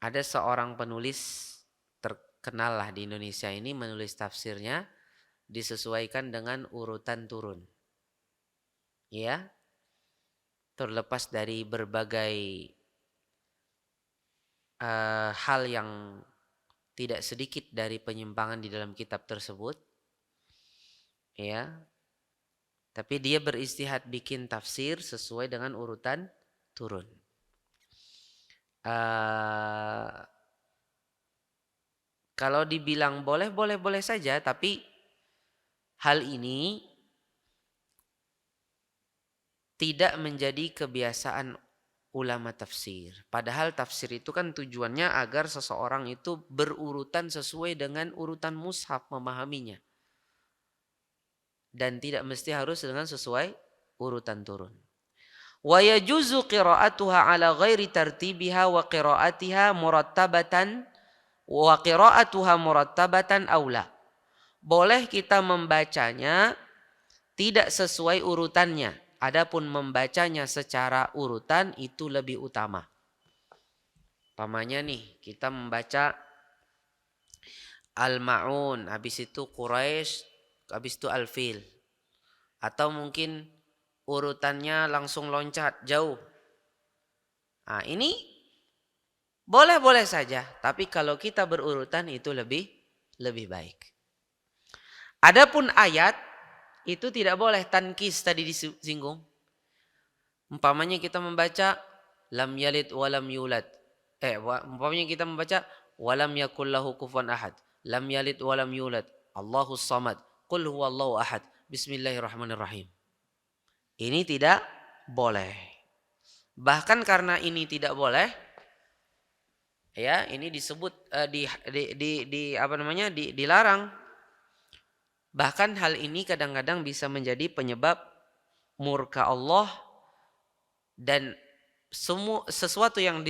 Ada seorang penulis terkenal lah di Indonesia ini menulis tafsirnya disesuaikan dengan urutan turun. Ya. Terlepas dari berbagai hal yang tidak sedikit dari penyimpangan di dalam kitab tersebut. Ya. Tapi dia beristihad bikin tafsir sesuai dengan urutan turun. Kalau dibilang boleh saja, tapi hal ini tidak menjadi kebiasaan ulama tafsir. Padahal tafsir itu kan tujuannya agar seseorang itu berurutan sesuai dengan urutan mushaf memahaminya. Dan tidak mesti harus dengan sesuai urutan turun. Wa yajuzu qira'atuha ala ghairi tartibiha wa qira'atuha murattabatan aula. Boleh kita membacanya tidak sesuai urutannya. Adapun membacanya secara urutan itu lebih utama. Pamannya nih, kita membaca Al-Ma'un, habis itu Quraisy, habis itu Al-Fil. Atau mungkin urutannya langsung loncat jauh. Nah, ini boleh saja, tapi kalau kita berurutan itu lebih baik. Adapun ayat itu tidak boleh tankis tadi disinggung. Umpamanya kita membaca lam yalid walam yulad. Umpamanya kita membaca walam yakul lahu kufuwan ahad. Lam yalid walam yulad. Allahus samad. Qul huwallahu ahad. Bismillahirrahmanirrahim. Ini tidak boleh. Bahkan karena ini tidak boleh, ya, ini disebut dilarang. Bahkan hal ini kadang-kadang bisa menjadi penyebab murka Allah, dan sesuatu yang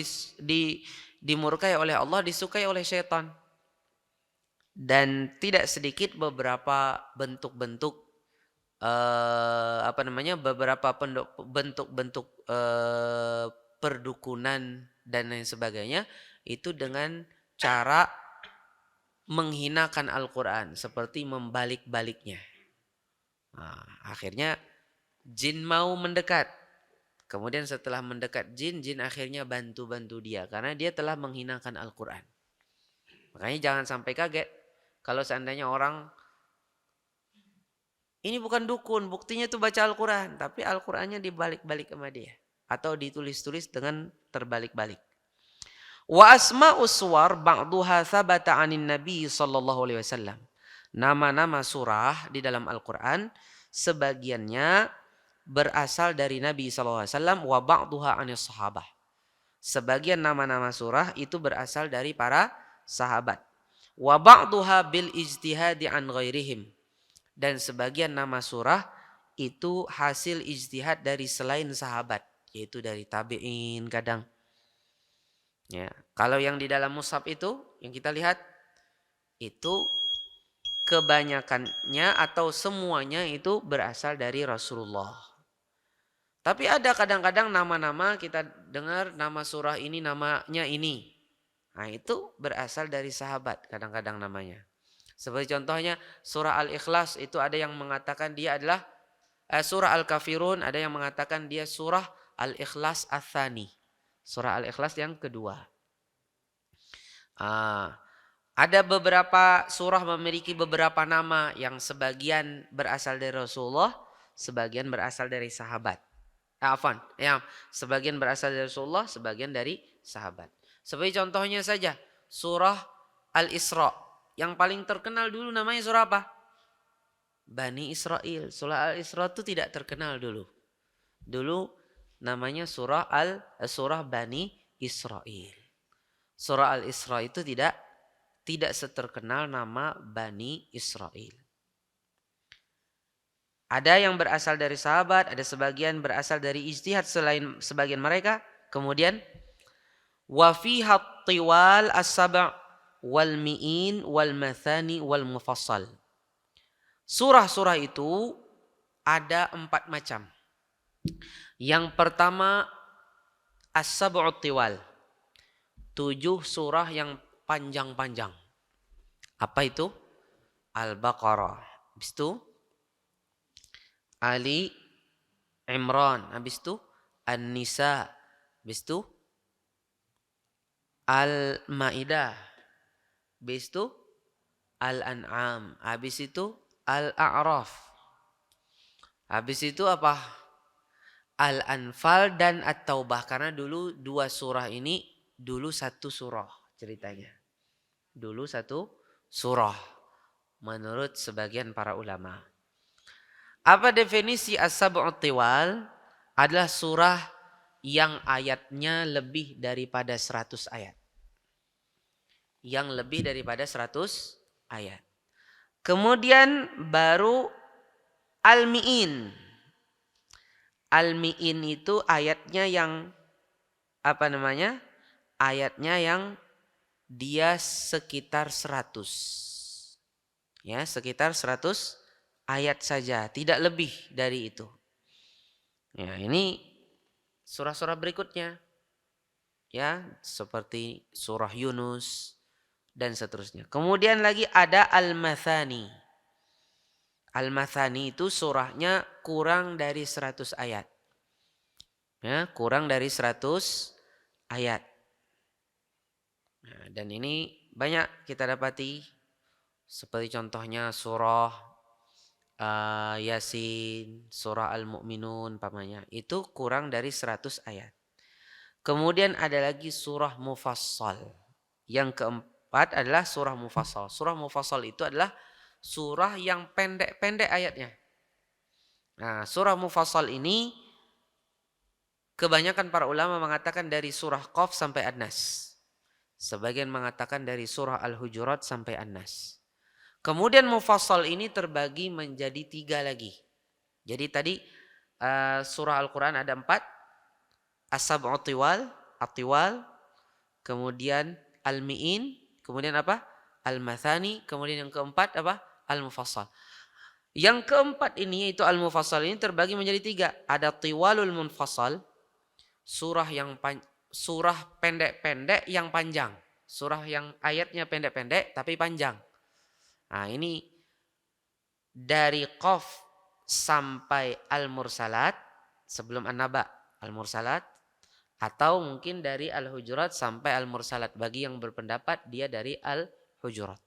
dimurkai oleh Allah disukai oleh syaitan. Dan tidak sedikit beberapa bentuk-bentuk beberapa bentuk-bentuk perdukunan dan lain sebagainya itu dengan cara menghinakan Al-Quran, seperti membalik-baliknya. Nah, akhirnya jin mau mendekat. Kemudian setelah mendekat jin akhirnya bantu-bantu dia karena dia telah menghinakan Al-Quran. Makanya jangan sampai kaget kalau seandainya orang ini bukan dukun, buktinya itu baca Al-Quran, tapi Al-Qurannya dibalik-balik sama dia atau ditulis-tulis dengan terbalik-balik. Wa asma'us suwar ba'duha thabata 'anin Nabi sallallahu alaihi wasallam. Nama-nama surah di dalam Al-Quran sebagiannya berasal dari Nabi sallallahu alaihi wasallam, wa ba'duha 'anis sahabah. Sebagian nama-nama surah itu berasal dari para sahabat. Wa ba'duha bil ijtihadi 'an ghairihim. Dan sebagian nama surah itu hasil ijtihad dari selain sahabat, yaitu dari tabi'in kadang. Ya, kalau yang di dalam mushaf itu yang kita lihat itu kebanyakannya atau semuanya itu berasal dari Rasulullah. Tapi ada kadang-kadang nama-nama kita dengar nama surah ini namanya ini. Nah, itu berasal dari sahabat kadang-kadang namanya. Seperti contohnya surah Al-Ikhlas itu ada yang mengatakan dia adalah surah Al-Kafirun, ada yang mengatakan dia surah Al-Ikhlas Ats-Tsani. Surah Al-Ikhlas yang kedua. Ada beberapa surah memiliki beberapa nama yang sebagian berasal dari Rasulullah, sebagian berasal dari sahabat. Sebagian berasal dari Rasulullah, sebagian dari sahabat. Seperti contohnya saja surah Al-Isra. Yang paling terkenal dulu namanya surah apa? Bani Israel. Surah Al-Isra itu tidak terkenal dulu. Dulu namanya surah Bani Israel. Surah Al-Isra itu tidak seterkenal nama Bani Israel. Ada yang berasal dari sahabat, ada sebagian berasal dari ijtihad selain sebagian mereka. Kemudian wa fiha tiwal as-sab' wal mi'in wal mathani wal mufassal. Surah-surah itu ada 4 macam. Yang pertama as-sab'ut tiwal. 7 surah yang panjang-panjang. Apa itu? Al-Baqarah. Habis itu Ali Imran. Habis itu An-Nisa. Habis itu Al-Maidah. Habis itu Al-An'am. Habis itu Al-A'raf. Habis itu apa? Al-Anfal dan At-Taubah. Karena dulu 2 surah ini dulu 1 surah ceritanya. Dulu 1 surah menurut sebagian para ulama. Apa definisi As-Sab'ut Tiwal? Adalah surah yang ayatnya lebih daripada 100 ayat. Yang lebih daripada 100 ayat. Kemudian baru Al-Mi'in. Al-Mi'in itu ayatnya yang ayatnya yang dia sekitar 100. Ya, sekitar 100 ayat saja, tidak lebih dari itu. Ya, ini surah-surah berikutnya. Ya, seperti surah Yunus dan seterusnya. Kemudian lagi ada Al-Mathani. Al-Mathani itu surahnya kurang dari 100 ayat. Ya, kurang dari 100 ayat. Nah, dan ini banyak kita dapati seperti contohnya surah Yasin, surah Al-Mu'minun umpamanya, itu kurang dari 100 ayat. Kemudian ada lagi surah Mufassal. Yang keempat adalah surah Mufassal. Surah Mufassal itu adalah surah yang pendek-pendek ayatnya. Nah, surah Mufassal ini kebanyakan para ulama mengatakan dari surah Qaf sampai An-Nas. Sebagian mengatakan dari surah Al-Hujurat sampai An-Nas. Kemudian Mufassal ini terbagi menjadi 3 lagi. Jadi tadi surah Al-Quran ada 4. As-Sab'u At-Tiwal, kemudian Al-Mi'in, kemudian apa? Al-Mathani, kemudian yang keempat apa? Al-Mufassal. Yang keempat ini yaitu Al-Mufassal ini terbagi menjadi 3. Ada Tiwalul Munfassal, surah pendek-pendek yang panjang. Surah yang ayatnya pendek-pendek tapi panjang. Nah, ini dari Qaf sampai Al-Mursalat, sebelum An-Naba, Al-Mursalat, atau mungkin dari Al-Hujurat sampai Al-Mursalat. Bagi yang berpendapat dia dari Al-Hujurat.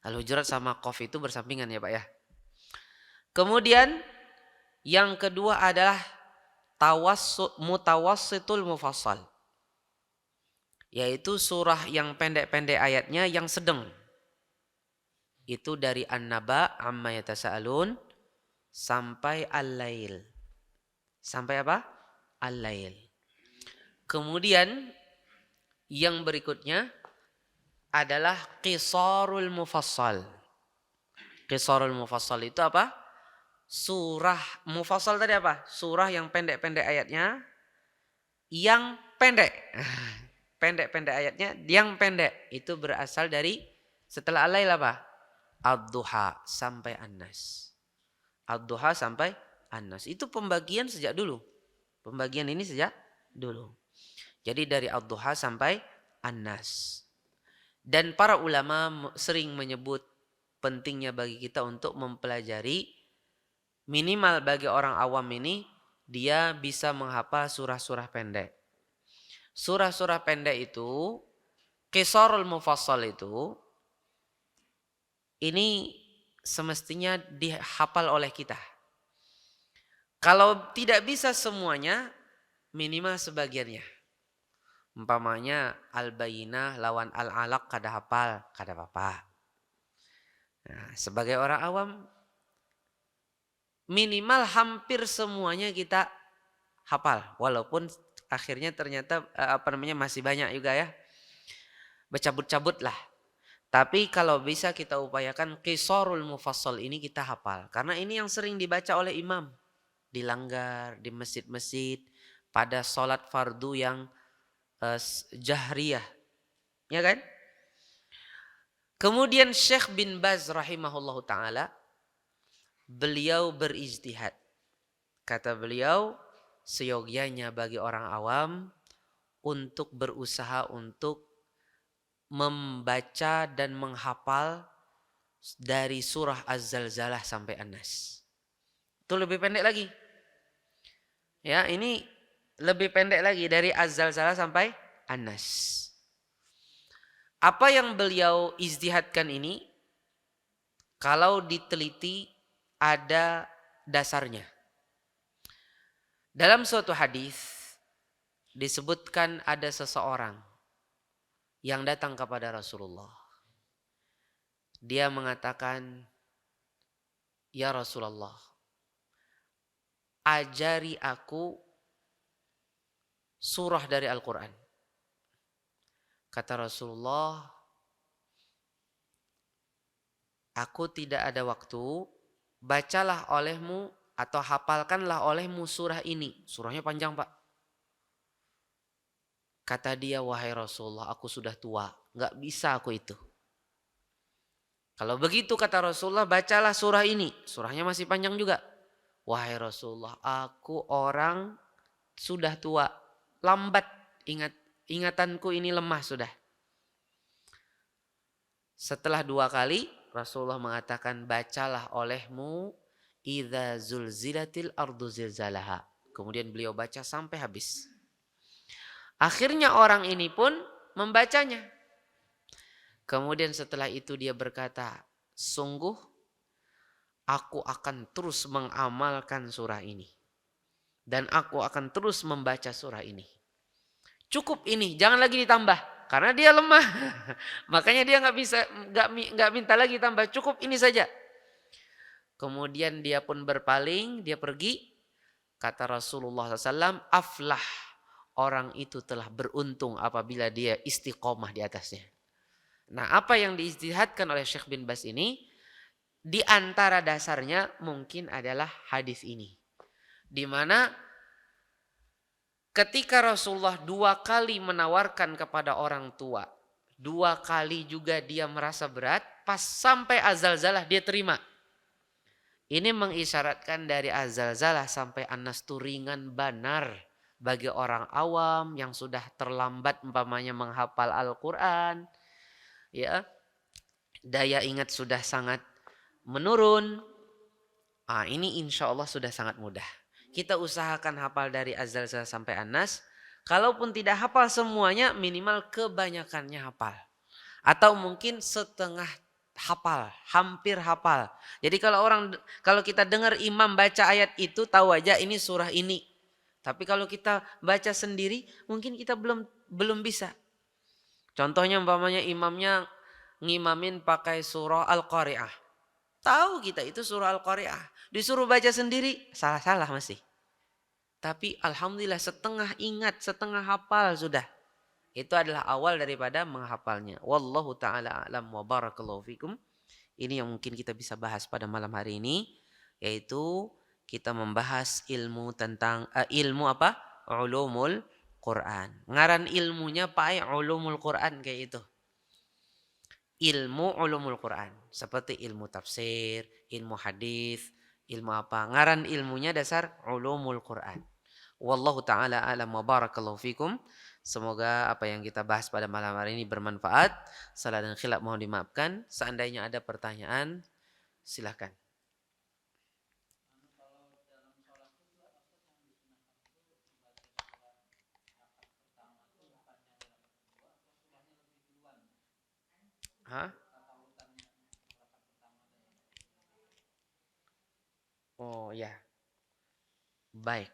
Al-Hujurat sama Qaf itu bersampingan ya Pak ya. Kemudian yang kedua adalah Mutawassitul Mufassal. Yaitu surah yang pendek-pendek ayatnya yang sedang. Itu dari An-Naba amma yatasaalun sampai Al-Lail. Sampai apa? Al-Lail. Kemudian yang berikutnya adalah Qisarul Mufassal. Qisarul Mufassal itu apa? Surah Mufassal tadi apa? Surah yang pendek-pendek ayatnya yang pendek. Pendek-pendek ayatnya yang pendek. Itu berasal dari setelah Al-Lail apa? Ad-Duha sampai An-Nas. Ad-Duha sampai An-Nas. Itu pembagian sejak dulu. Pembagian ini sejak dulu. Jadi dari Ad-Duha sampai An-Nas. Dan para ulama sering menyebut pentingnya bagi kita untuk mempelajari, minimal bagi orang awam ini, dia bisa menghafal surah-surah pendek. Surah-surah pendek itu, Qisarul Mufassal itu, ini semestinya dihafal oleh kita. Kalau tidak bisa semuanya, minimal sebagiannya. Umpamanya Al-Bayyinah lawan Al-Alaq kada hafal, kada apa-apa. Nah, sebagai orang awam, minimal hampir semuanya kita hafal. Walaupun akhirnya ternyata masih banyak juga ya. Bercabut-cabut lah. Tapi kalau bisa kita upayakan Qisarul Mufassal ini kita hafal. Karena ini yang sering dibaca oleh imam. Di langgar, di masjid-masjid. Pada sholat fardu yang jahriyah. Ya kan? Kemudian Syekh bin Baz rahimahullahu ta'ala. Beliau berijtihad. Kata beliau, seyogianya bagi orang awam untuk berusaha untuk membaca dan menghafal dari surah Az-Zalzalah sampai An-Nas. Itu lebih pendek lagi. Ya, ini lebih pendek lagi dari Az-Zalzalah sampai An-Nas. Apa yang beliau ijtihadkan ini, kalau diteliti ada dasarnya. Dalam suatu hadis disebutkan ada seseorang yang datang kepada Rasulullah. Dia mengatakan, "Ya Rasulullah, ajari aku surah dari Al-Quran." Kata Rasulullah, "Aku tidak ada waktu, bacalah olehmu atau hafalkanlah olehmu surah ini." Surahnya panjang Pak. Kata dia, "Wahai Rasulullah, aku sudah tua, gak bisa aku itu." Kalau begitu kata Rasulullah, bacalah surah ini. Surahnya masih panjang juga. "Wahai Rasulullah, aku orang sudah tua, lambat ingatanku ini lemah sudah." Setelah 2 kali Rasulullah mengatakan, "Bacalah olehmu idza zulzilatil ardu zilzalaha." Kemudian beliau baca sampai habis. Akhirnya orang ini pun membacanya. Kemudian setelah itu dia berkata, "Sungguh aku akan terus mengamalkan surah ini. Dan aku akan terus membaca surah ini. Cukup ini, jangan lagi ditambah. Karena dia lemah. Makanya dia nggak minta lagi tambah. Cukup ini saja. Kemudian dia pun berpaling, dia pergi. Kata Rasulullah SAW, aflah, orang itu telah beruntung apabila dia istiqomah di atasnya. Nah, apa yang diistihadkan oleh Syekh bin Baz ini, di antara dasarnya mungkin adalah hadis ini. Di mana ketika Rasulullah 2 kali menawarkan kepada orang tua, 2 kali juga dia merasa berat, pas sampai azalzalah dia terima. Ini mengisyaratkan dari azalzalah sampai An-Nas itu ringan banar bagi orang awam yang sudah terlambat umpamanya menghafal Al-Quran, ya, daya ingat sudah sangat menurun. Ini insya Allah sudah sangat mudah. Kita usahakan hafal dari azalzalah sampai An-Nas. Kalaupun tidak hafal semuanya, minimal kebanyakannya hafal. Atau mungkin setengah hafal, hampir hafal. Jadi kalau kita dengar imam baca ayat itu, tahu aja ini surah ini. Tapi kalau kita baca sendiri, mungkin kita belum bisa. Contohnya umpamanya imamnya ngimamin pakai surah Al-Qari'ah. Tahu kita itu surah Al-Qari'ah. Disuruh baca sendiri, salah-salah masih. Tapi alhamdulillah setengah ingat, setengah hafal sudah. Itu adalah awal daripada menghafalnya. Wallahu ta'ala a'lam wa barakallahu fikum. Ini yang mungkin kita bisa bahas pada malam hari ini. Yaitu kita membahas ilmu tentang ilmu apa? Ulumul Quran. Ngaran ilmunya Pak Ulumul Quran kayak itu. Ilmu ulumul Quran. Seperti ilmu tafsir, ilmu hadis, ilmu apa. Ngaran ilmunya dasar ulumul Quran. Wallahu ta'ala a'lam wa barakallahu fikum. Semoga apa yang kita bahas pada malam hari ini bermanfaat. Salah dan khilaf mohon dimaafkan. Seandainya ada pertanyaan, silakan. Hah? Oh ya. Baik.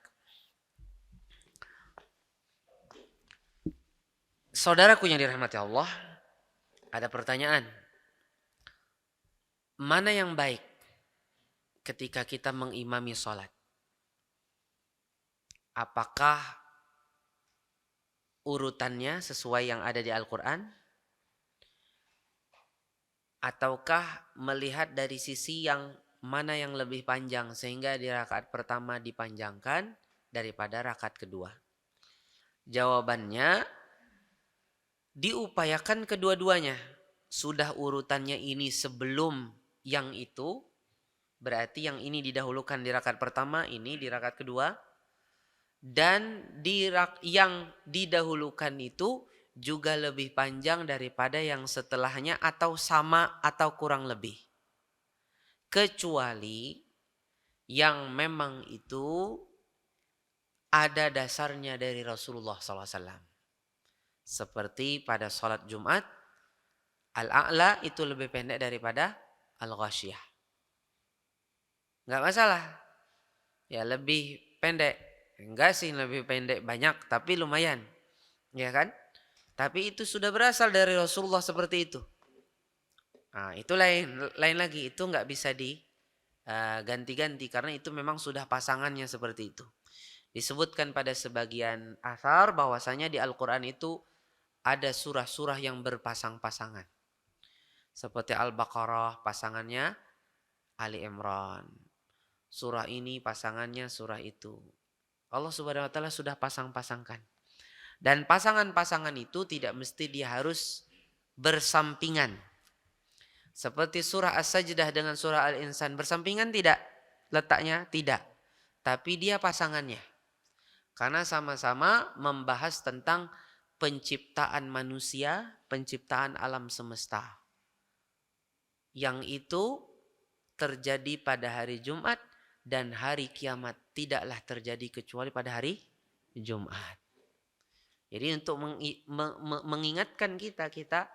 Saudaraku yang dirahmati Allah, ada pertanyaan. Mana yang baik ketika kita mengimami sholat? Apakah urutannya sesuai yang ada di Al-Quran? Ataukah melihat dari sisi yang mana yang lebih panjang sehingga di rakaat pertama dipanjangkan daripada rakaat kedua? Jawabannya, diupayakan kedua-duanya. Sudah urutannya ini sebelum yang itu, berarti yang ini didahulukan di rakaat pertama, ini di rakaat kedua. Dan yang didahulukan itu juga lebih panjang daripada yang setelahnya atau sama atau kurang lebih. Kecuali yang memang itu ada dasarnya dari Rasulullah SAW. Seperti pada sholat Jumat, Al-A'la itu lebih pendek daripada Al-Ghasyiyah. Enggak masalah. Ya lebih pendek. Enggak sih lebih pendek banyak, tapi lumayan. Ya kan? Tapi itu sudah berasal dari Rasulullah seperti itu. Nah, itu lain lagi. Itu enggak bisa diganti-ganti karena itu memang sudah pasangannya seperti itu. Disebutkan pada sebagian athar bahwasanya di Al-Quran itu ada surah-surah yang berpasang-pasangan. Seperti Al-Baqarah pasangannya Ali Imran. Surah ini pasangannya surah itu. Allah Subhanahu wa taala sudah pasang-pasangkan. Dan pasangan-pasangan itu tidak mesti dia harus bersampingan. Seperti surah As-Sajdah dengan surah Al-Insan bersampingan tidak? Letaknya tidak. Tapi dia pasangannya. Karena sama-sama membahas tentang penciptaan manusia, penciptaan alam semesta. Yang itu terjadi pada hari Jumat dan hari kiamat tidaklah terjadi kecuali pada hari Jumat. Jadi untuk mengingatkan kita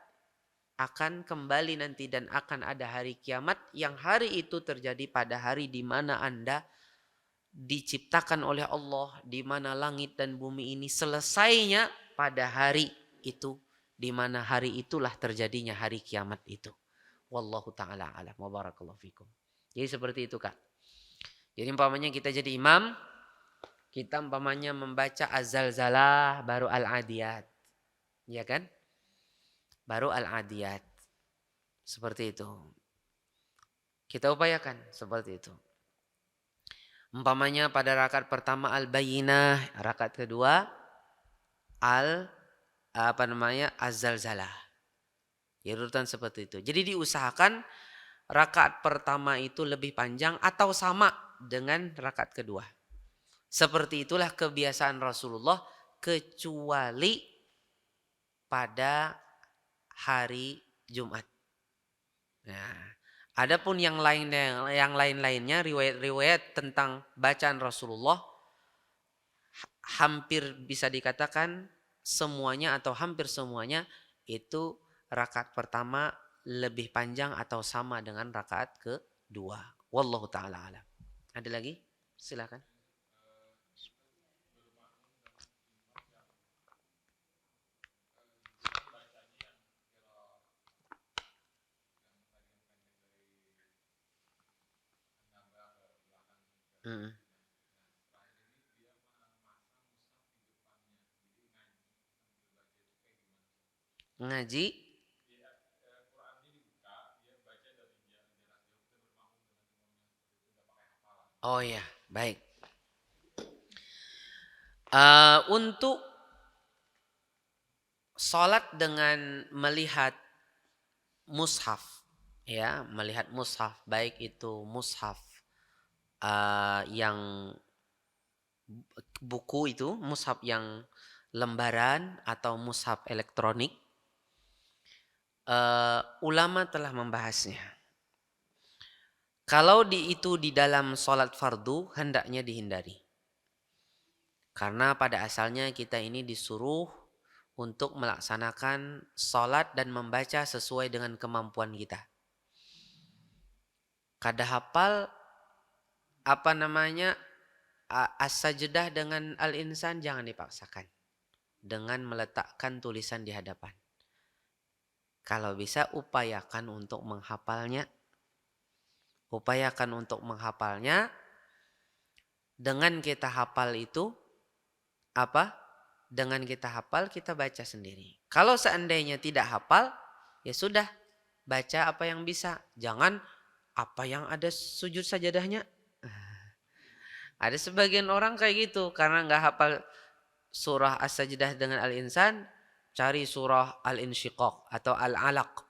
akan kembali nanti dan akan ada hari kiamat, yang hari itu terjadi pada hari di mana Anda diciptakan oleh Allah, di mana langit dan bumi ini selesainya pada hari itu, di mana hari itulah terjadinya hari kiamat itu. Wallahu taala alam wa barakallahu fikum. Jadi seperti itu, Kak. Jadi umpamanya kita jadi imam, kita umpamanya membaca Az-Zalzalah baru Al-Adiyat. Ya kan? Baru Al-Adiyat. Seperti itu. Kita upayakan seperti itu. Umpamanya pada rakaat pertama Al-Bayyinah, rakaat kedua Az-Zalzalah. Ya, urutan seperti itu. Jadi diusahakan rakaat pertama itu lebih panjang atau sama dengan rakaat kedua. Seperti itulah kebiasaan Rasulullah kecuali pada hari Jumat. Nah, adapun yang lain-lainnya riwayat-riwayat tentang bacaan Rasulullah hampir bisa dikatakan semuanya atau hampir semuanya itu rakaat pertama lebih panjang atau sama dengan rakaat kedua. Wallahu taala alam. Ada lagi? Silakan. Hmm. Ngaji. Oh ya, baik. Untuk sholat dengan melihat mushaf, ya, melihat mushaf, baik itu mushaf yang buku itu, mushaf yang lembaran atau mushaf elektronik, ulama telah membahasnya. Kalau itu di dalam sholat fardu, hendaknya dihindari. Karena pada asalnya kita ini disuruh untuk melaksanakan sholat dan membaca sesuai dengan kemampuan kita. Kada hafal as-sajdah dengan al-insan jangan dipaksakan. Dengan meletakkan tulisan di hadapan. Kalau bisa upayakan untuk menghafalnya. Upayakan untuk menghafalnya. Dengan kita hafal itu dengan kita hafal kita baca sendiri. Kalau seandainya tidak hafal, ya sudah, baca apa yang bisa. Jangan apa yang ada sujud sajadahnya. Ada sebagian orang kayak gitu, karena nggak hafal surah As-Sajdah dengan Al-Insan, cari surah Al-Insyiqaq atau Al-Alaq.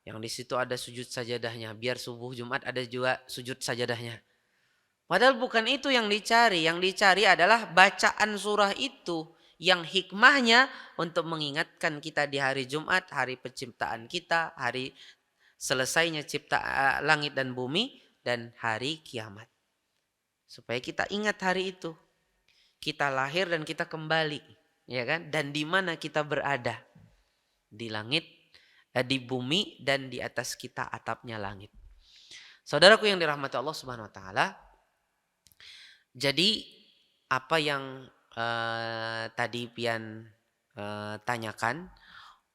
Yang di situ ada sujud sajadahnya, biar subuh Jumat ada juga sujud sajadahnya. Padahal bukan itu yang dicari. Yang dicari adalah bacaan surah itu yang hikmahnya untuk mengingatkan kita di hari Jumat, hari penciptaan kita, hari selesainya cipta langit dan bumi, dan hari kiamat. Supaya kita ingat hari itu. Kita lahir dan kita kembali, ya kan? Dan di mana kita berada? Di langit, di bumi, dan di atas kita atapnya langit. Saudaraku yang dirahmati Allah Subhanahu wa taala, jadi apa yang tadi pian tanyakan,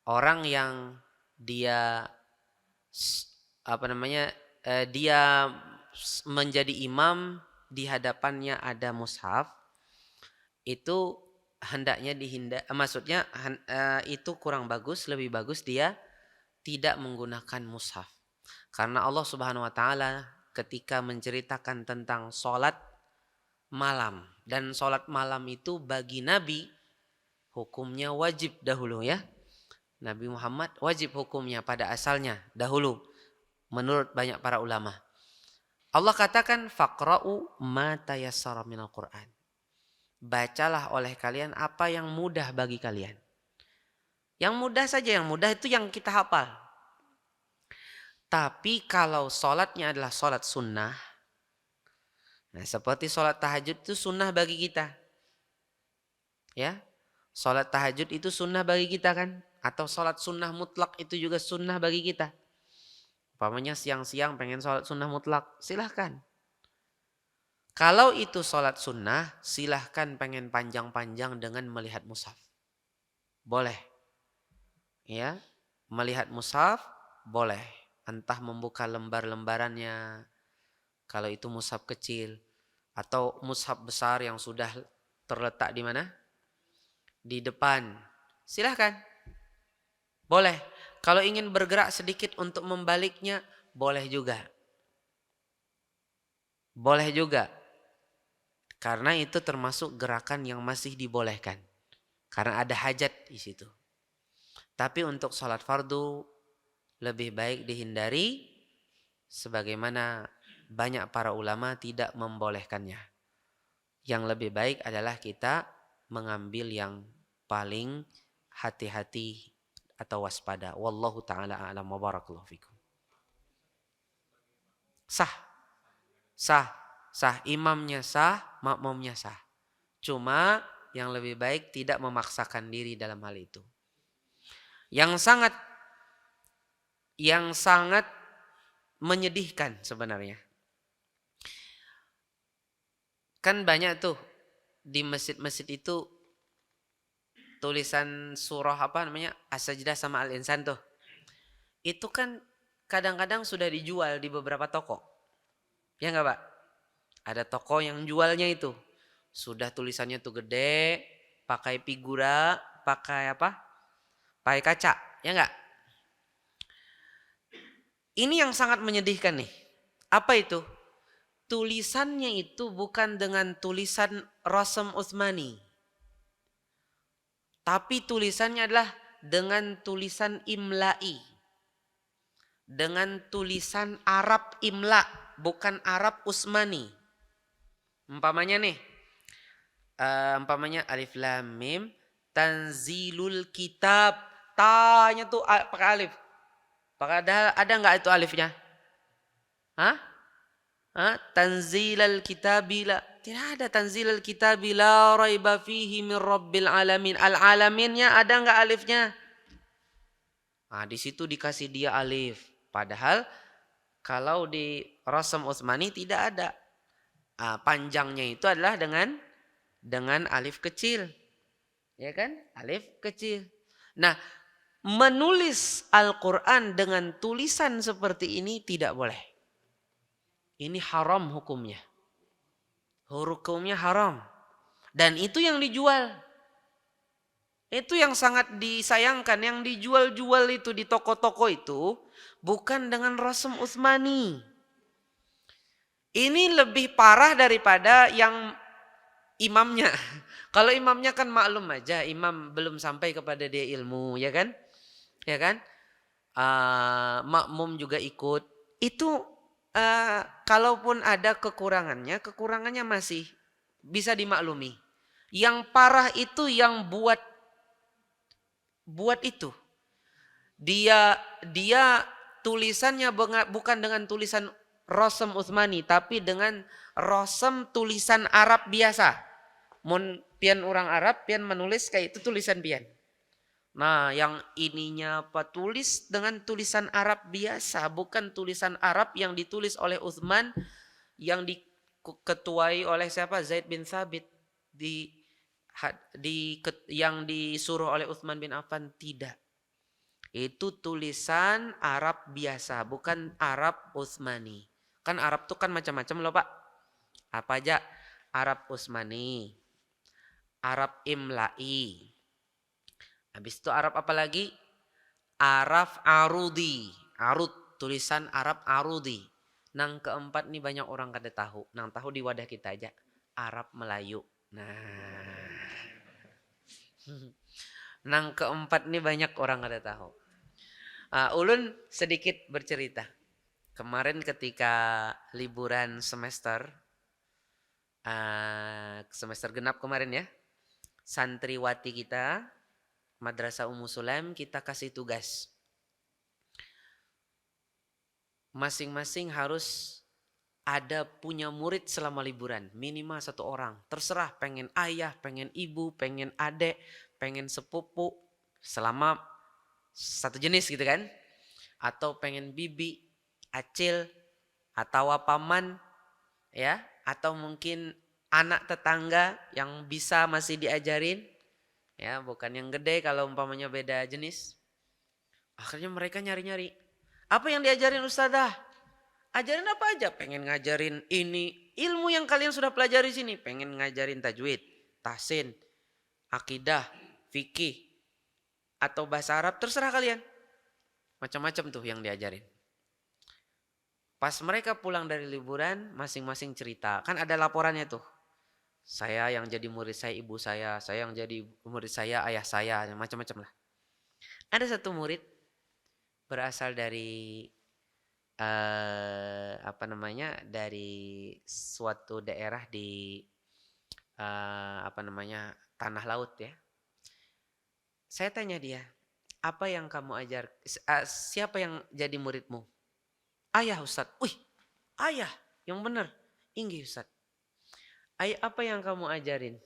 orang yang dia dia menjadi imam, di hadapannya ada mushaf, itu hendaknya maksudnya itu kurang bagus, lebih bagus dia tidak menggunakan mushaf. Karena Allah Subhanahu wa taala ketika menceritakan tentang sholat malam, dan sholat malam itu bagi Nabi hukumnya wajib dahulu, ya. Nabi Muhammad wajib hukumnya pada asalnya dahulu menurut banyak para ulama. Allah katakan faqra'u ma tayassara minal Qur'an. Bacalah oleh kalian apa yang mudah bagi kalian. Yang mudah saja, yang mudah itu yang kita hafal. Tapi kalau sholatnya adalah sholat sunnah, nah seperti sholat tahajud itu sunnah bagi kita. Ya, sholat tahajud itu sunnah bagi kita kan. Atau sholat sunnah mutlak itu juga sunnah bagi kita. Umpamanya siang-siang pengen sholat sunnah mutlak, silahkan. Kalau itu sholat sunnah, silahkan pengen panjang-panjang dengan melihat mushaf. Boleh. Ya, melihat mushaf boleh. Entah membuka lembar-lembarannya, kalau itu mushaf kecil. Atau mushaf besar yang sudah terletak di mana? Di depan. Silahkan. Boleh. Kalau ingin bergerak sedikit untuk membaliknya, boleh juga. Boleh juga. Karena itu termasuk gerakan yang masih dibolehkan. Karena ada hajat di situ. Tapi untuk sholat fardu lebih baik dihindari, sebagaimana banyak para ulama tidak membolehkannya. Yang lebih baik adalah kita mengambil yang paling hati-hati atau waspada. Wallahu ta'ala a'lam wa barakallahu fikum. Sah. Sah. Sah. Imamnya sah, makmumnya sah. Cuma yang lebih baik tidak memaksakan diri dalam hal itu. Yang sangat menyedihkan sebenarnya. Kan banyak tuh di masjid-masjid itu tulisan surah apa namanya? As-Sajdah sama Al-Insan tuh. Itu kan kadang-kadang sudah dijual di beberapa toko. Ya enggak, Pak? Ada toko yang jualnya itu. Sudah tulisannya tuh gede, pakai figura, pakai apa? Pakai kaca, ya enggak? Ini yang sangat menyedihkan nih. Apa itu? Tulisannya itu bukan dengan tulisan Rasm Utsmani. Tapi tulisannya adalah dengan tulisan imla'i. Dengan tulisan Arab imla, bukan Arab Utsmani. Umpamanya nih. Umpamanya alif lam mim tanzilul kitab. Tanya tuh pakai alif. Padahal ada enggak itu alifnya? Hah? Tanzilal kitabila. Tidak ada tanzilal kitabila raiba fihi min rabbil alamin. Al-alaminnya ada enggak alifnya? Di situ dikasih dia alif. Padahal kalau di Rasm Utsmani tidak ada. Panjangnya itu adalah dengan alif kecil. Ya kan? Alif kecil. Nah, menulis Al-Quran dengan tulisan seperti ini tidak boleh. Ini haram hukumnya. Hukumnya haram. Dan itu yang dijual. Itu yang sangat disayangkan. Yang dijual-jual itu di toko-toko itu bukan dengan Rasm Utsmani. Ini lebih parah daripada yang imamnya. Kalau imamnya kan maklum aja. Imam belum sampai kepada dia ilmu. Ya kan? Ya kan? Makmum juga ikut. Itu kalaupun ada kekurangannya masih bisa dimaklumi. Yang parah itu yang buat itu. Dia tulisannya bukan dengan tulisan Rasm Utsmani, tapi dengan rasm tulisan Arab biasa. Mun pian orang Arab pian menulis kayak itu tulisan pian. Nah, yang ininya apa tulis dengan tulisan Arab biasa, bukan tulisan Arab yang ditulis oleh Utsman yang diketuai oleh siapa? Zaid bin Thabit yang disuruh oleh Utsman bin Affan, tidak. Itu tulisan Arab biasa, bukan Arab Utsmani. Kan Arab tuh kan macam-macam loh, Pak. Apa aja? Arab Utsmani, Arab Imla'i. Habis itu Arab apa lagi? Arab Arudi. Tulisan Arab Arudi. Nang keempat nih banyak orang kada tahu. Nang tahu di wadah kita aja. Arab Melayu. Nah. Nang keempat nih banyak orang kada tahu. Ulun sedikit bercerita. Kemarin ketika liburan semester genap kemarin ya. Santriwati kita Madrasah Ummu Sulaim kita kasih tugas. Masing-masing harus ada punya murid selama liburan. Minimal 1 orang. Terserah pengen ayah, pengen ibu, pengen adek, pengen sepupu. Selama satu jenis gitu kan. Atau pengen bibi, acil, atau paman, ya, atau mungkin anak tetangga yang bisa masih diajarin, ya, bukan yang gede kalau umpamanya beda jenis. Akhirnya mereka nyari-nyari. Apa yang diajarin ustadzah? Ajarin apa aja? Pengen ngajarin ini, ilmu yang kalian sudah pelajari sini. Pengen ngajarin tajwid, tahsin, akidah, fikih, atau bahasa Arab, terserah kalian. Macam-macam tuh yang diajarin. Pas mereka pulang dari liburan, masing-masing cerita. Kan ada laporannya tuh. Saya yang jadi murid saya, ibu saya yang jadi murid saya, ayah saya, macam-macam lah. Ada satu murid berasal dari dari suatu daerah di tanah laut ya. Saya tanya dia, apa yang kamu ajar? Siapa yang jadi muridmu? Ayah Ustaz. Wih, ayah yang benar. Inggih Ustaz. Ayah, apa yang kamu ajarin?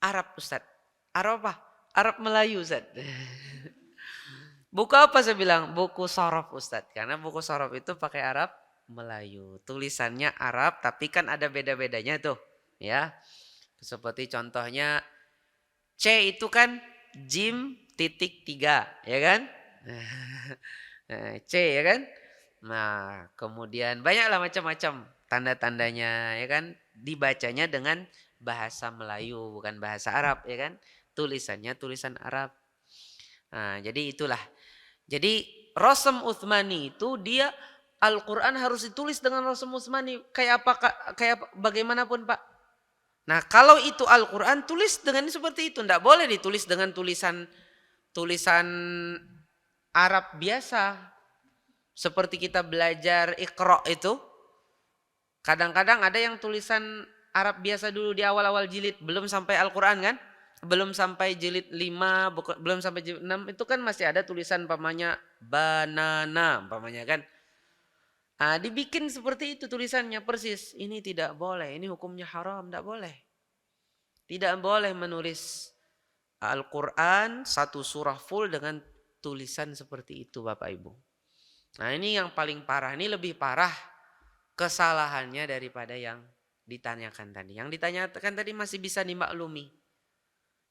Arab Ustaz. Arab apa? Arab Melayu Ustaz. Buku apa saya bilang? Buku sorof Ustaz. Karena buku sorof itu pakai Arab Melayu. Tulisannya Arab tapi kan ada beda-bedanya tuh. Ya. Seperti contohnya C itu kan jim titik 3. Ya kan? C ya kan? Nah kemudian banyaklah macam-macam tanda-tandanya ya kan. Dibacanya dengan bahasa Melayu bukan bahasa Arab ya kan. Tulisannya tulisan Arab. Nah, jadi itulah. Jadi Rasm Utsmani itu dia Al-Qur'an harus ditulis dengan Rasm Utsmani kayak bagaimanapun, Pak. Nah, kalau itu Al-Qur'an tulis dengan seperti itu, enggak boleh ditulis dengan tulisan Arab biasa. Seperti kita belajar Iqra itu. Kadang-kadang ada yang tulisan Arab biasa dulu di awal-awal jilid, belum sampai Al-Qur'an kan? Belum sampai jilid 5, belum sampai jilid 6, itu kan masih ada tulisan umpamanya banana umpamanya kan. Nah, dibikin seperti itu tulisannya persis. Ini tidak boleh, ini hukumnya haram, tidak boleh. Tidak boleh menulis Al-Quran satu surah full dengan tulisan seperti itu Bapak Ibu. Nah ini yang paling parah, ini lebih parah kesalahannya daripada yang ditanyakan tadi. Yang ditanyakan tadi masih bisa dimaklumi.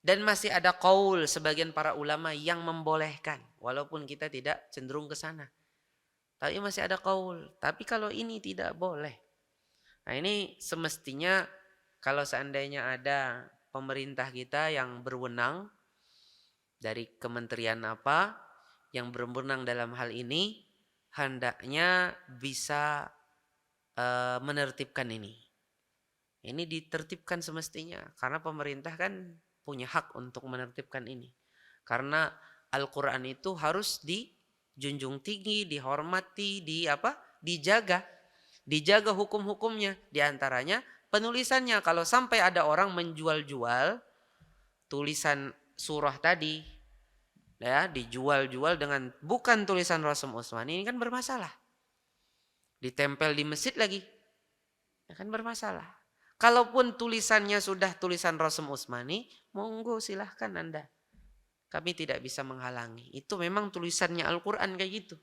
Dan masih ada qaul sebagian para ulama yang membolehkan. Walaupun kita tidak cenderung ke sana. Tapi masih ada qaul. Tapi kalau ini tidak boleh. Nah ini semestinya kalau seandainya ada pemerintah kita yang berwenang. Dari kementerian apa yang berwenang dalam hal ini. Hendaknya bisa menertibkan ini. Ini ditertibkan semestinya. Karena pemerintah kan punya hak untuk menertibkan ini. Karena Al-Quran itu harus dijunjung tinggi, dihormati, dijaga. Dijaga hukum-hukumnya. Di antaranya penulisannya. Kalau sampai ada orang menjual-jual tulisan surah tadi, ya, dijual-jual dengan bukan tulisan Rasm Utsmani, ini kan bermasalah. Ditempel di masjid lagi. Ya kan bermasalah. Kalaupun tulisannya sudah tulisan Rasm Utsmani, monggo silahkan Anda. Kami tidak bisa menghalangi. Itu memang tulisannya Al-Quran kayak gitu.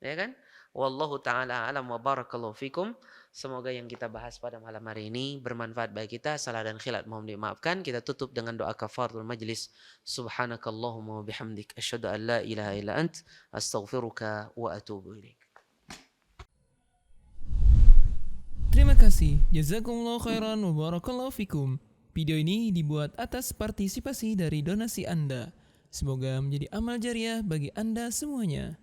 Ya kan? Wallahu ta'ala alam wa barakallahu fikum. Semoga yang kita bahas pada malam hari ini bermanfaat bagi kita. Salah dan khilaf mohon dimaafkan. Kita tutup dengan doa kafaratul majlis. Subhanakallahumma wa bihamdik. Asyhadu an la ilaha illa ant. Astaghfiruka wa atubu ilaik. Terima kasih. Jazakumullah khairan wa barakallahu fikum. Video ini dibuat atas partisipasi dari donasi Anda. Semoga menjadi amal jariah bagi Anda semuanya.